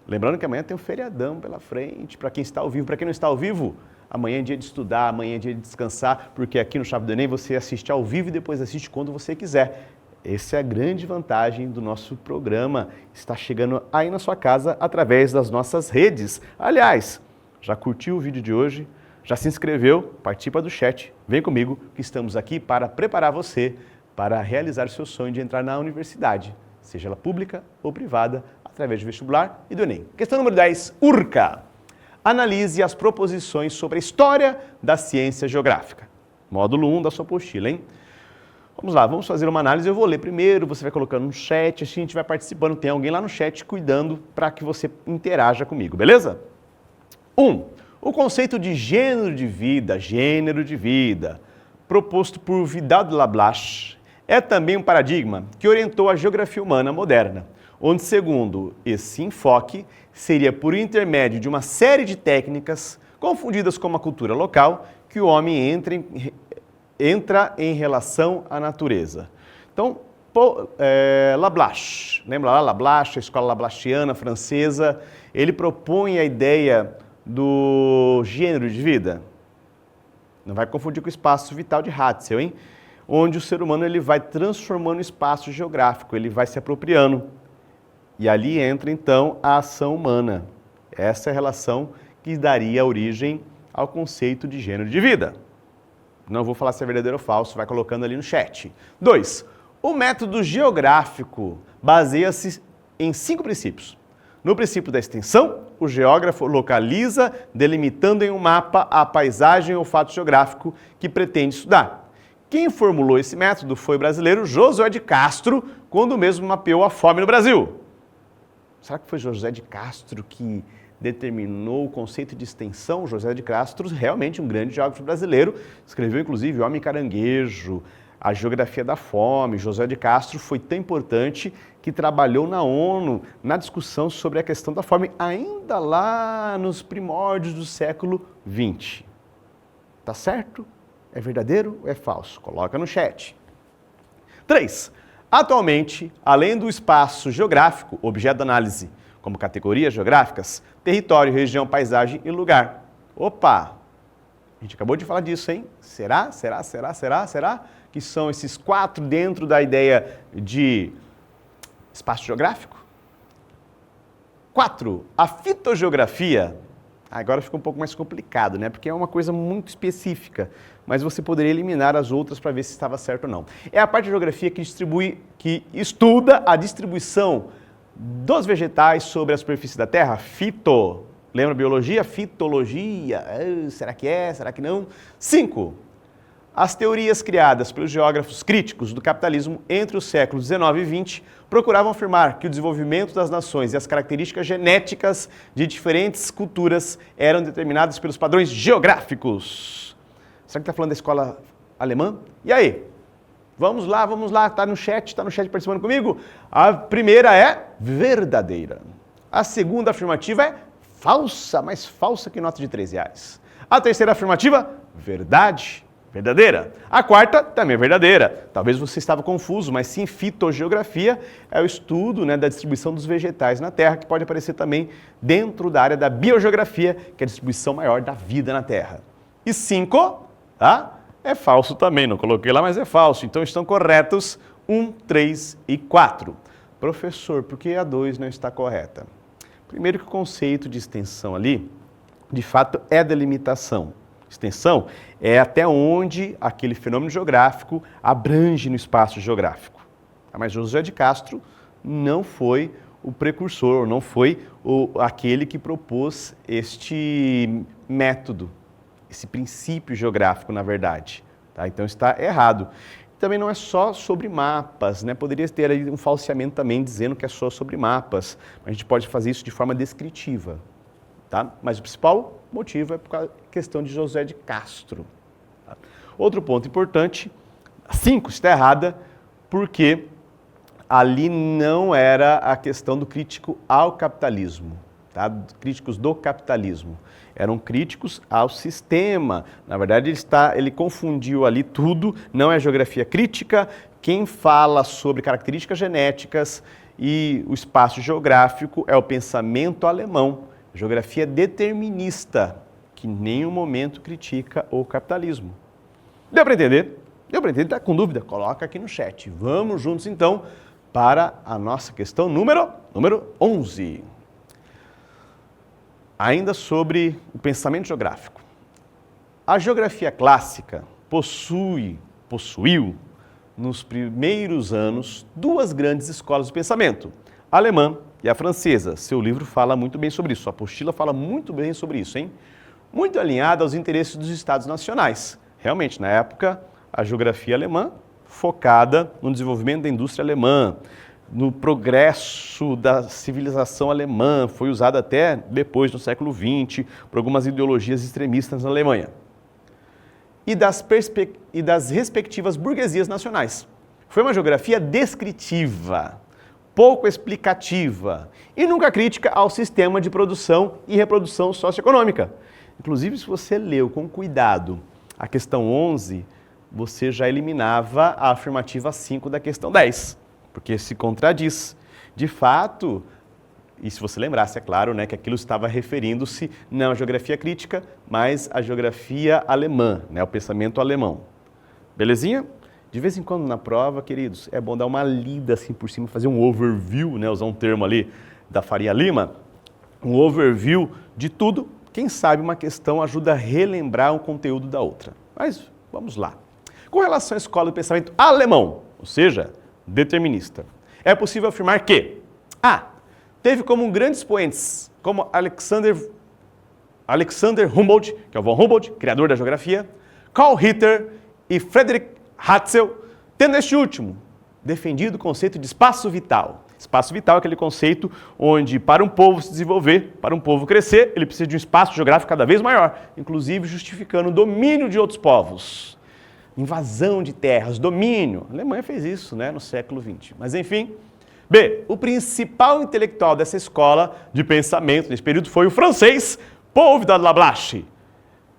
Lembrando que amanhã tem um feriadão pela frente, para quem está ao vivo. Para quem não está ao vivo, amanhã é dia de estudar, amanhã é dia de descansar, porque aqui no Chave do Enem você assiste ao vivo e depois assiste quando você quiser. Essa é a grande vantagem do nosso programa. Está chegando aí na sua casa através das nossas redes. Aliás, já curtiu o vídeo de hoje? Já se inscreveu? Participa do chat. Vem comigo que estamos aqui para preparar você para realizar o seu sonho de entrar na universidade, seja ela pública ou privada, através do vestibular e do Enem. Questão número 10, URCA. Analise as proposições sobre a história da ciência geográfica. Módulo 1 da sua apostila, hein? Vamos lá, vamos fazer uma análise. Eu vou ler primeiro, você vai colocando no chat, assim a gente vai participando. Tem alguém lá no chat cuidando para que você interaja comigo, beleza? 1. O conceito de gênero de vida, proposto por Vidal de Lablache, é também um paradigma que orientou a geografia humana moderna, onde, segundo esse enfoque, seria por intermédio de uma série de técnicas confundidas com a cultura local que o homem entra em relação à natureza. Então, Lablache, lembra lá Lablache, a escola lablachiana francesa, ele propõe a ideia do gênero de vida. Não vai confundir com o espaço vital de Hatzel, hein? Onde o ser humano ele vai transformando o espaço geográfico, ele vai se apropriando. E ali entra, então, a ação humana. Essa é a relação que daria origem ao conceito de gênero de vida. Não vou falar se é verdadeiro ou falso, vai colocando ali no chat. 2. O método geográfico baseia-se em 5 princípios. No princípio da extensão, o geógrafo localiza, delimitando em um mapa a paisagem ou fato geográfico que pretende estudar. Quem formulou esse método foi o brasileiro Josué de Castro, quando mesmo mapeou a fome no Brasil. Será que foi José de Castro que determinou o conceito de extensão. José de Castro, realmente um grande geógrafo brasileiro, escreveu inclusive O Homem Caranguejo, A Geografia da Fome. José de Castro foi tão importante que trabalhou na ONU na discussão sobre a questão da fome, ainda lá nos primórdios do século XX. Tá certo? É verdadeiro ou é falso? Coloca no chat. 3. Atualmente, além do espaço geográfico, objeto de análise, como categorias geográficas, território, região, paisagem e lugar. Opa! A gente acabou de falar disso, hein? Será que são esses 4 dentro da ideia de espaço geográfico? 4. A fitogeografia. Agora fica um pouco mais complicado, né? Porque é uma coisa muito específica, mas você poderia eliminar as outras para ver se estava certo ou não. É a parte de geografia que estuda a distribuição dos vegetais sobre a superfície da Terra. Fito. Lembra biologia? Fitologia. Será que é? Será que não? 5. As teorias criadas pelos geógrafos críticos do capitalismo entre os séculos 19 e 20 procuravam afirmar que o desenvolvimento das nações e as características genéticas de diferentes culturas eram determinadas pelos padrões geográficos. Será que está falando da escola alemã? E aí? Vamos lá, está no chat participando comigo? A primeira é verdadeira. A segunda afirmativa é falsa, mais falsa que nota de R$3. A terceira afirmativa, verdade. Verdadeira. A quarta também é verdadeira. Talvez você estava confuso, mas sim, fitogeografia é o estudo, né, da distribuição dos vegetais na Terra, que pode aparecer também dentro da área da biogeografia, que é a distribuição maior da vida na Terra. E 5, tá? É falso também, não coloquei lá, mas é falso. Então estão corretos 1, 3 e 4. Professor, por que a 2 não está correta? Primeiro que o conceito de extensão ali, de fato, é delimitação. Extensão é até onde aquele fenômeno geográfico abrange no espaço geográfico. Mas José de Castro não foi o precursor, não foi aquele que propôs este método, esse princípio geográfico, na verdade. Tá? Então está errado. Também não é só sobre mapas, né? Poderia ter aí um falseamento também dizendo que é só sobre mapas. A gente pode fazer isso de forma descritiva. Tá? Mas o principal motivo é por causa da questão de José de Castro. Tá? Outro ponto importante, 5 está errada, porque ali não era a questão do crítico ao capitalismo, tá? Críticos do capitalismo. Eram críticos ao sistema. Na verdade, ele confundiu ali tudo, não é geografia crítica. Quem fala sobre características genéticas e o espaço geográfico é o pensamento alemão. Geografia determinista, que em nenhum momento critica o capitalismo. Deu para entender? Deu para entender? Está com dúvida? Coloca aqui no chat. Vamos juntos então para a nossa questão número 11. Ainda sobre o pensamento geográfico. A geografia clássica possuiu, nos primeiros anos, 2 grandes escolas de pensamento, a alemã e a francesa. Seu livro fala muito bem sobre isso, sua apostila fala muito bem sobre isso, hein? Muito alinhada aos interesses dos estados nacionais. Realmente, na época, a geografia alemã focada no desenvolvimento da indústria alemã, no progresso da civilização alemã, foi usada até depois, no século XX, por algumas ideologias extremistas na Alemanha. E das respectivas burguesias nacionais. Foi uma geografia descritiva, pouco explicativa e nunca crítica ao sistema de produção e reprodução socioeconômica. Inclusive, se você leu com cuidado a questão 11, você já eliminava a afirmativa 5 da questão 10, porque se contradiz. De fato, e se você lembrasse, é claro, né, que aquilo estava referindo-se não à geografia crítica, mas à geografia alemã, né, ao pensamento alemão. Belezinha? De vez em quando na prova, queridos, é bom dar uma lida assim por cima, fazer um overview, né, usar um termo ali da Faria Lima, um overview de tudo. Quem sabe uma questão ajuda a relembrar um conteúdo da outra. Mas vamos lá. Com relação à escola do pensamento alemão, ou seja, determinista, é possível afirmar que teve como grandes expoentes, como Alexander Humboldt, que é o von Humboldt, criador da geografia, Karl Ritter e Friedrich Hatzel, tendo este último defendido o conceito de espaço vital Espaço vital é aquele conceito onde, para um povo se desenvolver, para um povo crescer, ele precisa de um espaço geográfico cada vez maior, inclusive justificando o domínio de outros povos. Invasão de terras, domínio. A Alemanha fez isso, né, no século XX. Mas, enfim. B. O principal intelectual dessa escola de pensamento nesse período foi o francês Paul Vidal de Lablache.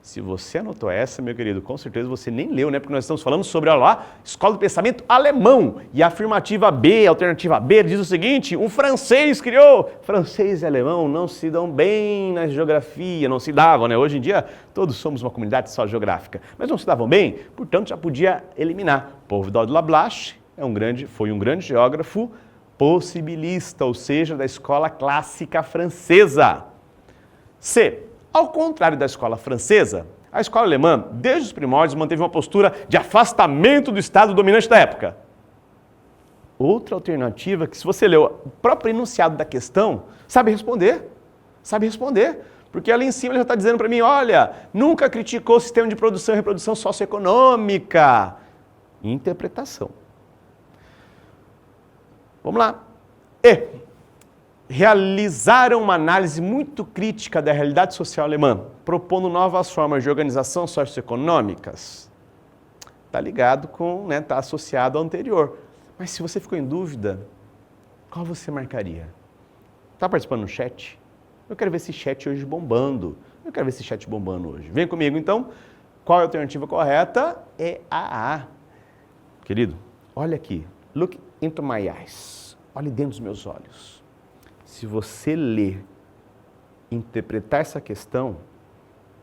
Se você anotou essa, meu querido, com certeza você nem leu, né? Porque nós estamos falando sobre, olha lá, escola de pensamento alemão. E a afirmativa B, a alternativa B, diz o seguinte, um francês criou. Francês e alemão não se dão bem na geografia, não se davam, né? Hoje em dia, todos somos uma comunidade só geográfica. Mas não se davam bem, portanto, já podia eliminar. Paul Vidal de Lablache foi um grande geógrafo possibilista, ou seja, da escola clássica francesa. C. Ao contrário da escola francesa, a escola alemã, desde os primórdios, manteve uma postura de afastamento do Estado dominante da época. Outra alternativa que, se você ler o próprio enunciado da questão, sabe responder. Sabe responder. Porque ali em cima ele já está dizendo para mim, olha, nunca criticou o sistema de produção e reprodução socioeconômica. Interpretação. Vamos lá. E. Realizaram uma análise muito crítica da realidade social alemã, propondo novas formas de organização socioeconômicas. Está ligado com, né, está associado ao anterior. Mas se você ficou em dúvida, qual você marcaria? Está participando no chat? Eu quero ver esse chat hoje bombando. Hoje. Vem comigo, então. Qual é a alternativa correta? É a A. Querido, olha aqui. Look into my eyes. Olhe dentro dos meus olhos. Se você ler, interpretar essa questão,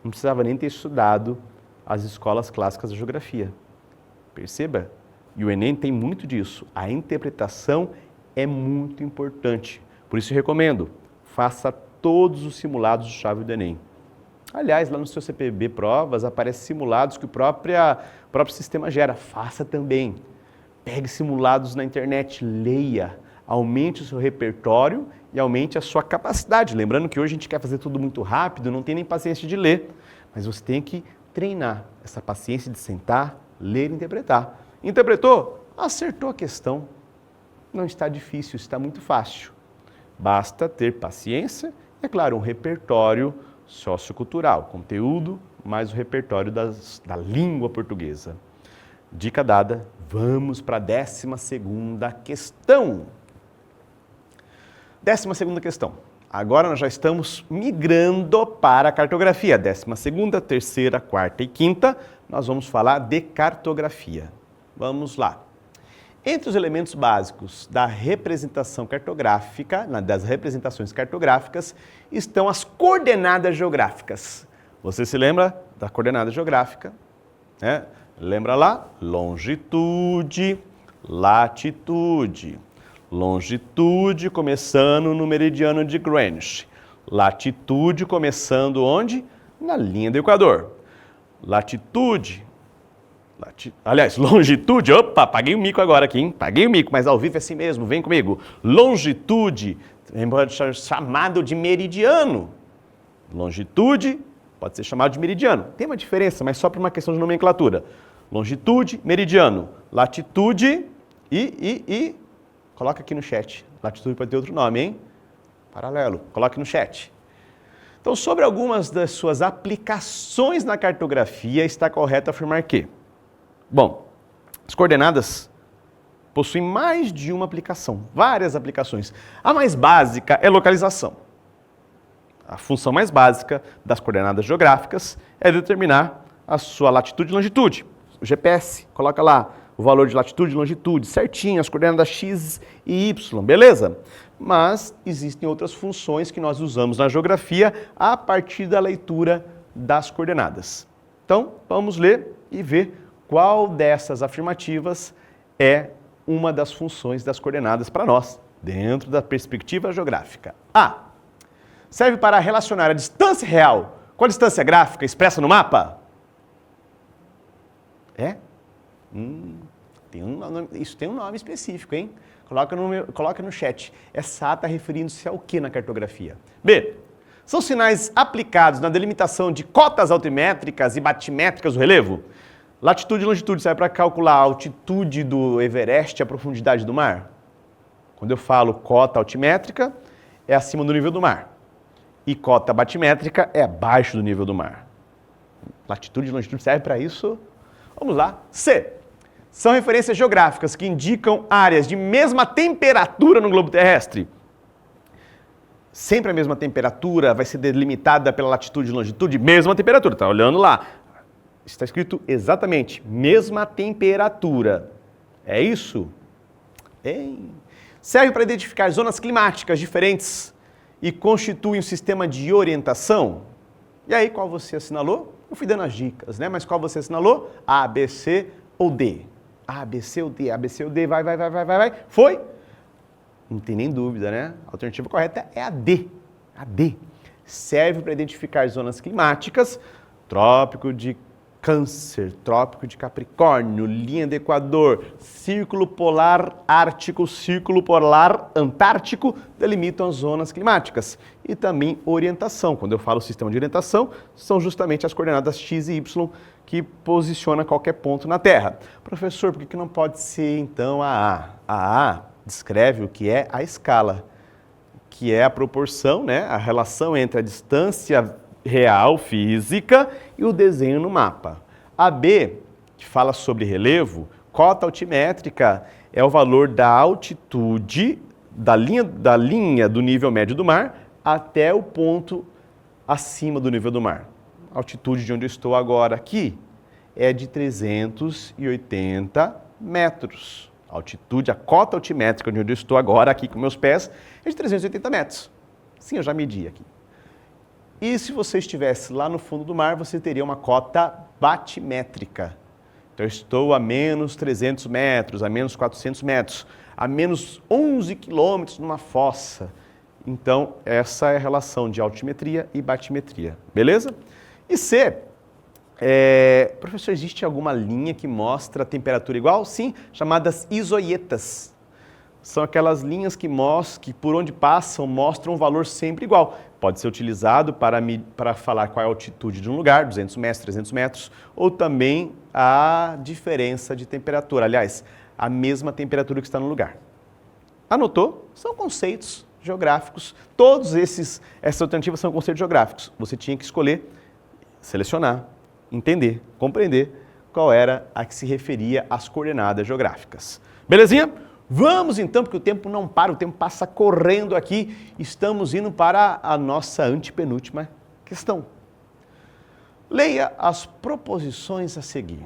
não precisava nem ter estudado as escolas clássicas da geografia. Perceba? E o Enem tem muito disso. A interpretação é muito importante. Por isso eu recomendo, faça todos os simulados de chave do Enem. Aliás, lá no seu CPB Provas aparecem simulados que o próprio sistema gera. Faça também. Pegue simulados na internet, leia. Aumente o seu repertório e aumente a sua capacidade. Lembrando que hoje a gente quer fazer tudo muito rápido, não tem nem paciência de ler. Mas você tem que treinar essa paciência de sentar, ler e interpretar. Interpretou? Acertou a questão. Não está difícil, está muito fácil. Basta ter paciência e, é claro, um repertório sociocultural. Conteúdo mais o repertório da língua portuguesa. Dica dada, vamos para a 12ª questão. 12ª questão. Agora nós já estamos migrando para a cartografia. 12ª, 3ª, 4ª e 5ª, nós vamos falar de cartografia. Vamos lá. Entre os elementos básicos da representação cartográfica, das representações cartográficas, estão as coordenadas geográficas. Você se lembra da coordenada geográfica? Né? Lembra lá? Longitude, latitude. Longitude começando no meridiano de Greenwich. Latitude começando onde? Na linha do Equador. Longitude, opa, paguei o mico agora aqui, hein? Paguei o mico, mas ao vivo é assim mesmo, vem comigo. Longitude, pode ser chamado de meridiano. Longitude pode ser chamado de meridiano. Tem uma diferença, mas só por uma questão de nomenclatura. Longitude, meridiano. Latitude e coloca aqui no chat. Latitude pode ter outro nome, hein? Paralelo. Coloque no chat. Então, sobre algumas das suas aplicações na cartografia, está correto afirmar que, bom, as coordenadas possuem mais de uma aplicação, várias aplicações. A mais básica é localização. A função mais básica das coordenadas geográficas é determinar a sua latitude e longitude. O GPS, coloca lá o valor de latitude e longitude, certinho, as coordenadas x e y, beleza? Mas existem outras funções que nós usamos na geografia a partir da leitura das coordenadas. Então, vamos ler e ver qual dessas afirmativas é uma das funções das coordenadas para nós, dentro da perspectiva geográfica. A. Serve para relacionar a distância real com a distância gráfica expressa no mapa? É? Isso tem um nome específico, hein? Coloca no chat. Essa A está referindo-se ao que na cartografia? B. São sinais aplicados na delimitação de cotas altimétricas e batimétricas do relevo? Latitude e longitude serve para calcular a altitude do Everest e a profundidade do mar? Quando eu falo cota altimétrica, é acima do nível do mar. E cota batimétrica é abaixo do nível do mar. Latitude e longitude serve para isso? Vamos lá. C. São referências geográficas que indicam áreas de mesma temperatura no globo terrestre. Sempre a mesma temperatura vai ser delimitada pela latitude e longitude? Mesma temperatura, tá olhando lá. Está escrito exatamente, mesma temperatura. É isso? Serve para identificar zonas climáticas diferentes e constitui um sistema de orientação. E aí, qual você assinalou? Eu fui dando as dicas, né? Mas qual você assinalou? A, B, C ou D? A, B, C ou D? A, B, C ou D? Vai. Foi? Não tem nem dúvida, né? A alternativa correta é a D. A D. Serve para identificar zonas climáticas, Trópico de Câncer, Trópico de Capricórnio, linha do Equador, Círculo Polar Ártico, Círculo Polar Antártico delimitam as zonas climáticas. E também orientação. Quando eu falo sistema de orientação, são justamente as coordenadas x e y que posiciona qualquer ponto na Terra. Professor, por que não pode ser então a A? A A descreve o que é a escala, que é a proporção, né, a relação entre a distância real, física, e o desenho no mapa. A B, que fala sobre relevo, cota altimétrica é o valor da altitude da linha do nível médio do mar até o ponto acima do nível do mar. A altitude de onde eu estou agora aqui é de 380 metros. A altitude, a cota altimétrica de onde eu estou agora aqui com meus pés é de 380 metros. Sim, eu já medi aqui. E se você estivesse lá no fundo do mar, você teria uma cota batimétrica. Então, eu estou a menos 300 metros, a menos 400 metros, a menos 11 quilômetros numa fossa. Então, essa é a relação de altimetria e batimetria. Beleza? E C, professor, existe alguma linha que mostra a temperatura igual? Sim, chamadas isoietas. São aquelas linhas que por onde passam mostram um valor sempre igual. Pode ser utilizado para falar qual é a altitude de um lugar, 200 metros, 300 metros, ou também a diferença de temperatura. Aliás, a mesma temperatura que está no lugar. Anotou? São conceitos geográficos. Todos essas alternativas são conceitos geográficos. Você tinha que escolher, selecionar, entender, compreender qual era a que se referia às coordenadas geográficas. Belezinha? Vamos então, porque o tempo não para, o tempo passa correndo aqui. Estamos indo para a nossa antepenúltima questão. Leia as proposições a seguir.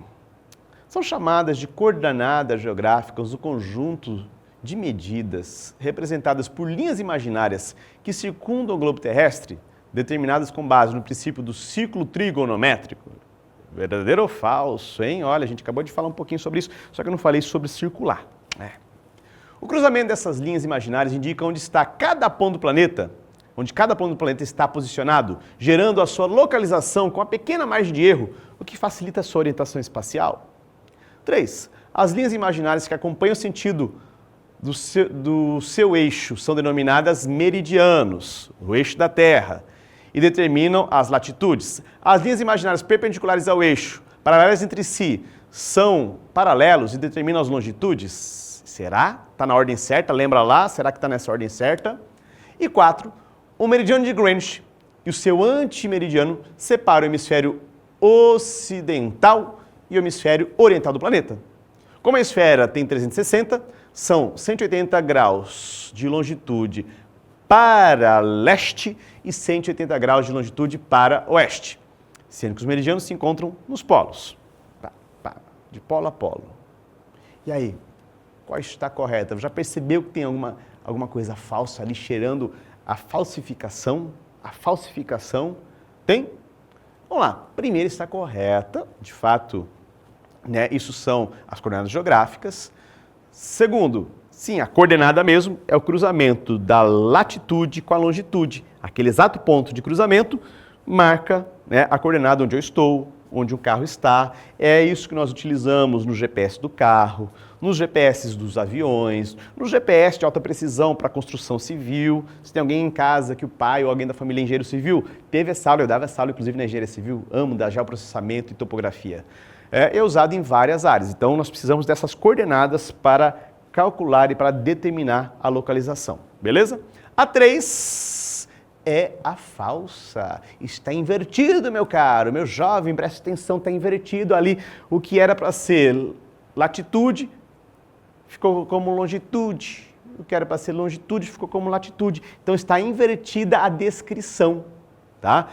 São chamadas de coordenadas geográficas o conjunto de medidas representadas por linhas imaginárias que circundam o globo terrestre, determinadas com base no princípio do círculo trigonométrico. Verdadeiro ou falso, hein? Olha, a gente acabou de falar um pouquinho sobre isso, só que eu não falei sobre circular. O cruzamento dessas linhas imaginárias indica onde está cada ponto do planeta, onde cada ponto do planeta está posicionado, gerando a sua localização com a pequena margem de erro, o que facilita a sua orientação espacial. 3. As linhas imaginárias que acompanham o sentido do seu eixo são denominadas meridianos, o eixo da Terra, e determinam as latitudes. As linhas imaginárias perpendiculares ao eixo, paralelas entre si, são paralelos e determinam as longitudes. Será? Está na ordem certa? Lembra lá? Será que está nessa ordem certa? E 4. O meridiano de Greenwich e o seu antimeridiano separam o hemisfério ocidental e o hemisfério oriental do planeta. Como a esfera tem 360, são 180 graus de longitude para leste e 180 graus de longitude para oeste, sendo que os meridianos se encontram nos polos, de polo a polo. E aí? Qual está correta? Já percebeu que tem alguma coisa falsa ali cheirando a falsificação? A falsificação tem? Vamos lá. Primeiro está correta, de fato, né? Isso são as coordenadas geográficas. Segundo, sim, a coordenada mesmo é o cruzamento da latitude com a longitude. Aquele exato ponto de cruzamento marca, né, a coordenada onde eu estou, onde o carro está. É isso que nós utilizamos no GPS do carro, nos GPS dos aviões, no GPS de alta precisão para construção civil. Se tem alguém em casa que o pai ou alguém da família é engenheiro civil, teve essa aula, eu dava essa aula inclusive na engenharia civil, amo da geoprocessamento e topografia. É usado em várias áreas, então nós precisamos dessas coordenadas para calcular e para determinar a localização, beleza? A 3 é a falsa. Está invertido, meu caro, meu jovem, preste atenção, está invertido ali. O que era para ser latitude ficou como longitude. O que era para ser longitude ficou como latitude. Então está invertida a descrição, tá?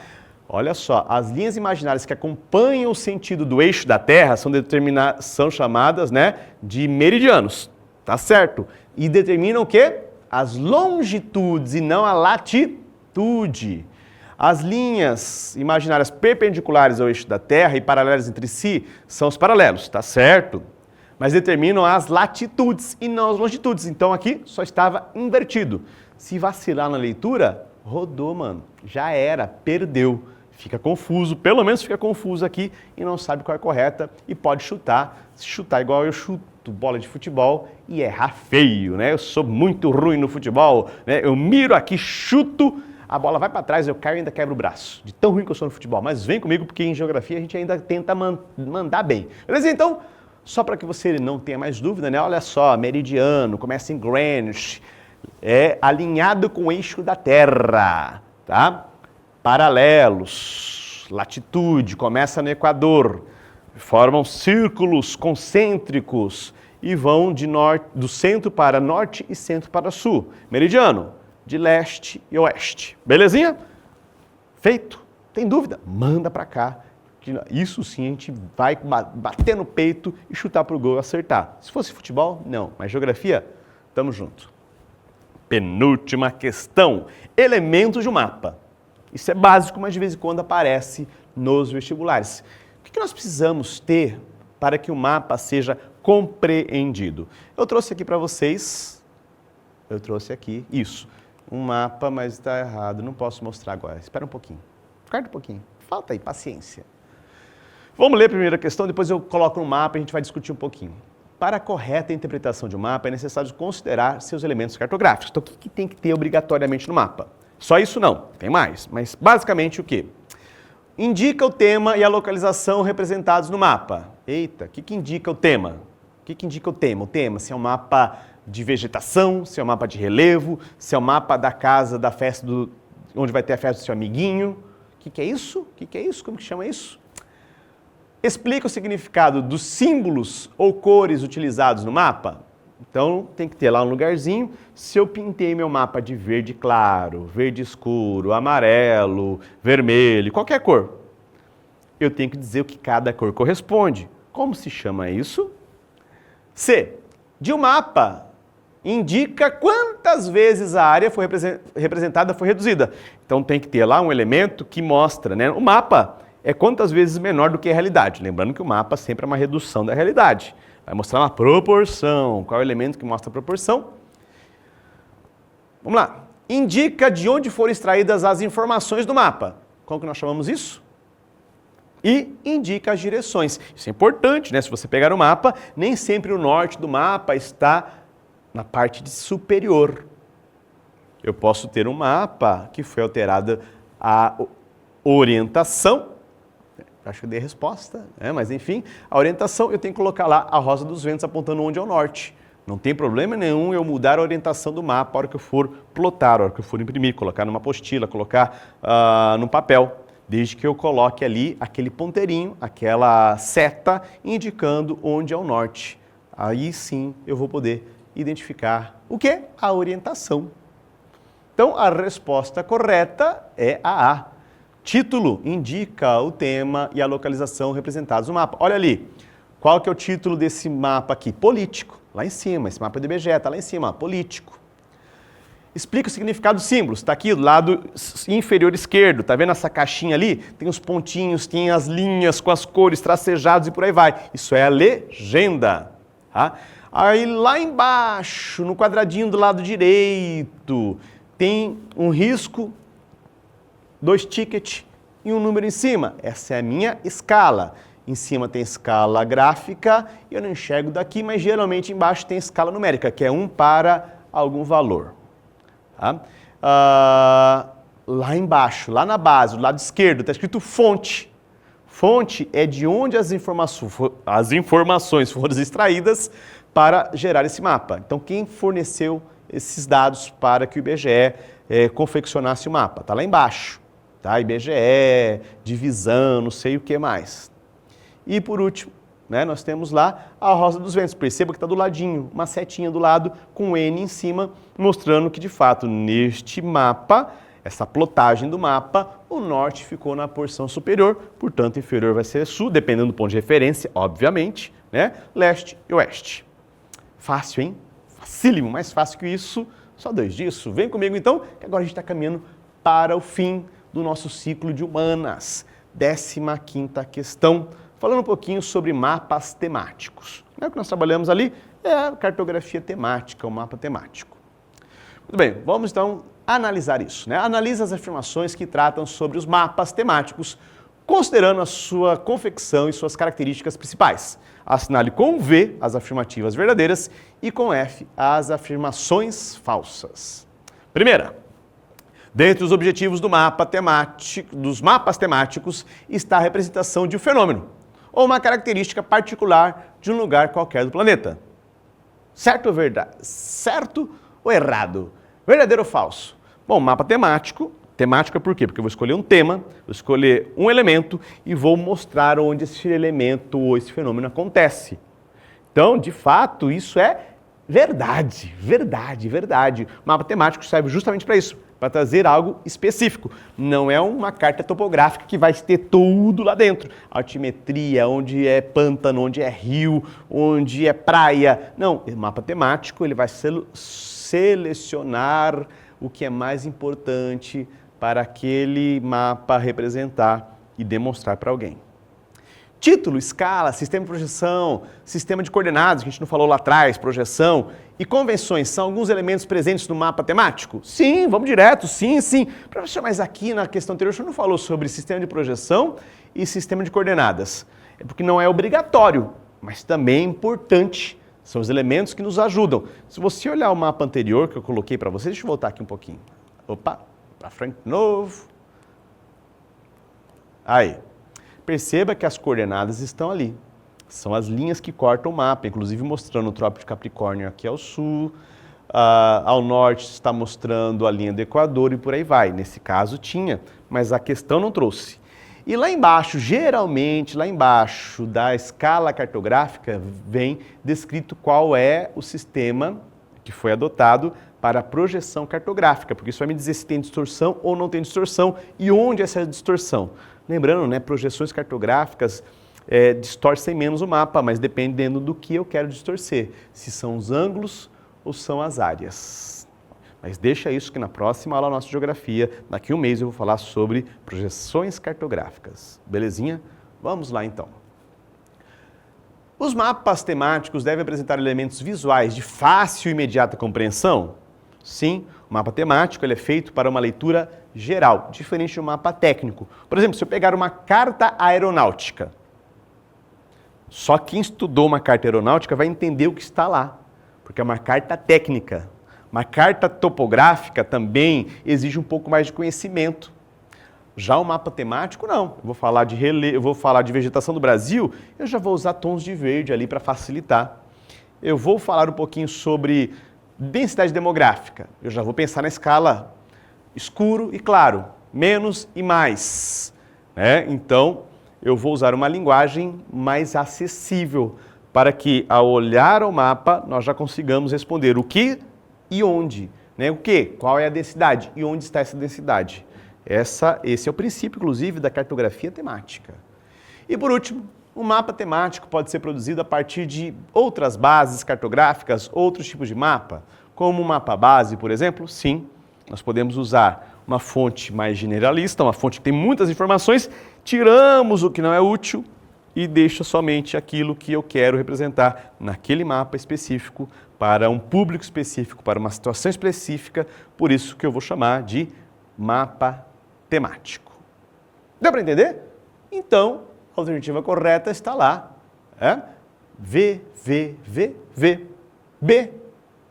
Olha só, as linhas imaginárias que acompanham o sentido do eixo da Terra são chamadas, né, de meridianos, tá certo? E determinam o quê? As longitudes e não a latitude. As linhas imaginárias perpendiculares ao eixo da Terra e paralelas entre si são os paralelos, tá certo? Mas determinam as latitudes e não as longitudes. Então aqui só estava invertido. Se vacilar na leitura, rodou, mano. Já era, perdeu. Fica confuso, pelo menos fica confuso aqui e não sabe qual é a correta e pode chutar. Se chutar igual eu chuto bola de futebol e errar feio, né? Eu sou muito ruim no futebol, né? Eu miro aqui, chuto, a bola vai para trás, eu caio e ainda quebro o braço. De tão ruim que eu sou no futebol. Mas vem comigo porque em geografia a gente ainda tenta mandar bem. Beleza? Então, só para que você não tenha mais dúvida, né? Olha só, meridiano, começa em Greenwich, é alinhado com o eixo da Terra, tá? Paralelos, latitude, começa no Equador, formam círculos concêntricos e vão do centro para norte e centro para sul. Meridiano, de leste e oeste. Belezinha? Feito? Tem dúvida? Manda para cá. Isso sim a gente vai bater no peito e chutar pro gol e acertar. Se fosse futebol, não. Mas geografia, tamo junto. Penúltima questão. Elementos de um mapa. Isso é básico, mas de vez em quando aparece nos vestibulares. O que nós precisamos ter para que o mapa seja compreendido? Eu trouxe aqui para vocês, isso, um mapa, mas está errado, não posso mostrar agora. Espera um pouquinho, aguarda um pouquinho, falta aí, paciência. Vamos ler a primeira questão, depois eu coloco no mapa e a gente vai discutir um pouquinho. Para a correta interpretação de um mapa, é necessário considerar seus elementos cartográficos. Então, o que tem que ter obrigatoriamente no mapa? Só isso não, tem mais, mas basicamente o quê? Indica o tema e a localização representados no mapa. Eita, o que indica o tema? O que indica o tema? O tema, se é um mapa de vegetação, se é um mapa de relevo, se é um mapa da casa, da festa, onde vai ter a festa do seu amiguinho. O que é isso? O que é isso? Como que chama isso? Explica o significado dos símbolos ou cores utilizados no mapa. Então, tem que ter lá um lugarzinho. Se eu pintei meu mapa de verde claro, verde escuro, amarelo, vermelho, qualquer cor, eu tenho que dizer o que cada cor corresponde. Como se chama isso? C. De um mapa, indica quantas vezes a área foi representada, foi reduzida. Então, tem que ter lá um elemento que mostra, né? O mapa é quantas vezes menor do que a realidade. Lembrando que o mapa sempre é uma redução da realidade. Vai mostrar uma proporção. Qual é o elemento que mostra a proporção? Vamos lá. Indica de onde foram extraídas as informações do mapa. Como que nós chamamos isso? E indica as direções. Isso é importante, né? Se você pegar o mapa, nem sempre o norte do mapa está na parte superior. Eu posso ter um mapa que foi alterada a orientação. Acho que eu dei a resposta, né? Mas enfim, a orientação eu tenho que colocar lá a rosa dos ventos apontando onde é o norte. Não tem problema nenhum eu mudar a orientação do mapa a hora que eu for plotar, a hora que eu for imprimir, colocar numa apostila, colocar no papel, desde que eu coloque ali aquele ponteirinho, aquela seta indicando onde é o norte. Aí sim eu vou poder identificar o quê? A orientação. Então a resposta correta é a A. Título indica o tema e a localização representados no mapa. Olha ali, qual que é o título desse mapa aqui? Político, lá em cima. Esse mapa do IBGE está lá em cima, político. Explica o significado dos símbolos. Está aqui do lado inferior esquerdo. Está vendo essa caixinha ali? Tem os pontinhos, tem as linhas com as cores tracejadas e por aí vai. Isso é a legenda. Tá? Aí lá embaixo, no quadradinho do lado direito, tem um risco, 2 tickets e um número em cima. Essa é a minha escala. Em cima tem escala gráfica, eu não enxergo daqui, mas geralmente embaixo tem escala numérica, que é 1 para algum valor. Tá? Lá embaixo, lá na base, do lado esquerdo, está escrito fonte. Fonte é de onde as informações foram extraídas para gerar esse mapa. Então, quem forneceu esses dados para que o IBGE confeccionasse o mapa? Está lá embaixo, tá? IBGE, divisão, não sei o que mais. E por último, né, nós temos lá a Rosa dos Ventos. Perceba que está do ladinho, uma setinha do lado com N em cima, mostrando que de fato neste mapa, essa plotagem do mapa, o norte ficou na porção superior, portanto inferior vai ser sul, dependendo do ponto de referência, obviamente, né? Leste e oeste. Fácil, hein? Facílimo, mais fácil que isso, só 2 disso. Vem comigo então, que agora a gente está caminhando para o fim do nosso ciclo de humanas. 15ª questão, falando um pouquinho sobre mapas temáticos. O que nós trabalhamos ali é a cartografia temática, o mapa temático. Muito bem, vamos então analisar isso, né? Analisa as afirmações que tratam sobre os mapas temáticos, considerando a sua confecção e suas características principais. Assinale com V as afirmativas verdadeiras e com F as afirmações falsas. Primeira, dentre os objetivos dos mapas temáticos está a representação de um fenômeno ou uma característica particular de um lugar qualquer do planeta. Certo ou verdade? Certo ou errado? Verdadeiro ou falso? Bom, mapa temático. Temático é por quê? Porque eu vou escolher um tema, vou escolher um elemento e vou mostrar onde esse elemento ou esse fenômeno acontece. Então, de fato, isso é verdade, verdade, verdade. O mapa temático serve justamente para isso, para trazer algo específico. Não é uma carta topográfica que vai ter tudo lá dentro. Altimetria, onde é pântano, onde é rio, onde é praia. Não, o mapa temático ele vai selecionar o que é mais importante para aquele mapa representar e demonstrar para alguém. Título, escala, sistema de projeção, sistema de coordenadas, que a gente não falou lá atrás, projeção, e convenções são alguns elementos presentes no mapa temático? Sim, vamos direto, sim, sim. Professor, mas aqui na questão anterior o senhor não falou sobre sistema de projeção e sistema de coordenadas. É porque não é obrigatório, mas também é importante. São os elementos que nos ajudam. Se você olhar o mapa anterior que eu coloquei para você, deixa eu voltar aqui um pouquinho. Opa, para frente de novo. Aí. Perceba que as coordenadas estão ali. São as linhas que cortam o mapa, inclusive mostrando o Trópico de Capricórnio aqui ao sul. Ao norte está mostrando a linha do Equador e por aí vai. Nesse caso tinha, mas a questão não trouxe. E lá embaixo, geralmente, lá embaixo da escala cartográfica, vem descrito qual é o sistema que foi adotado para a projeção cartográfica, porque isso vai me dizer se tem distorção ou não tem distorção e onde é essa distorção. Lembrando, né, projeções cartográficas distorcem menos o mapa, mas dependendo do que eu quero distorcer, se são os ângulos ou são as áreas. Mas deixa isso que na próxima aula nossa de geografia, daqui a um mês eu vou falar sobre projeções cartográficas. Belezinha? Vamos lá então. Os mapas temáticos devem apresentar elementos visuais de fácil e imediata compreensão? Sim, o mapa temático ele é feito para uma leitura geral, diferente do mapa técnico. Por exemplo, se eu pegar uma carta aeronáutica, só quem estudou uma carta aeronáutica vai entender o que está lá, porque é uma carta técnica. Uma carta topográfica também exige um pouco mais de conhecimento. Já o mapa temático, não. Eu vou falar de eu vou falar de vegetação do Brasil, eu já vou usar tons de verde ali para facilitar. Eu vou falar um pouquinho sobre densidade demográfica. Eu já vou pensar na escala escuro e claro, menos e mais. Né? Então, eu vou usar uma linguagem mais acessível para que, ao olhar o mapa, nós já consigamos responder o que e onde. Né? O que? Qual é a densidade? E onde está essa densidade? Esse é o princípio, inclusive, da cartografia temática. E, por último, o mapa temático pode ser produzido a partir de outras bases cartográficas, outros tipos de mapa, como o mapa base, por exemplo. Sim, nós podemos usar uma fonte mais generalista, uma fonte que tem muitas informações, tiramos o que não é útil e deixa somente aquilo que eu quero representar naquele mapa específico, para um público específico, para uma situação específica, por isso que eu vou chamar de mapa temático. Deu para entender? Então, a alternativa correta está lá. V. B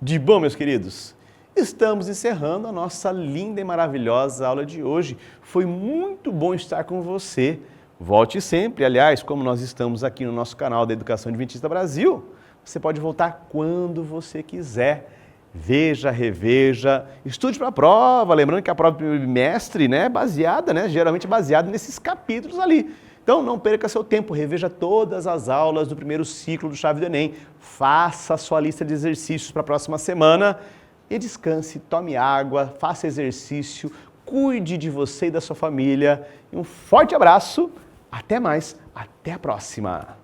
de bom, meus queridos. Estamos encerrando a nossa linda e maravilhosa aula de hoje. Foi muito bom estar com você. Volte sempre. Aliás, como nós estamos aqui no nosso canal da Educação Adventista Brasil, você pode voltar quando você quiser. Veja, reveja, estude para a prova, lembrando que a prova do bimestre, né, é baseada, né, geralmente baseada nesses capítulos ali. Então não perca seu tempo, reveja todas as aulas do primeiro ciclo do Chave do Enem, faça a sua lista de exercícios para a próxima semana e descanse, tome água, faça exercício, cuide de você e da sua família. E um forte abraço, até mais, até a próxima!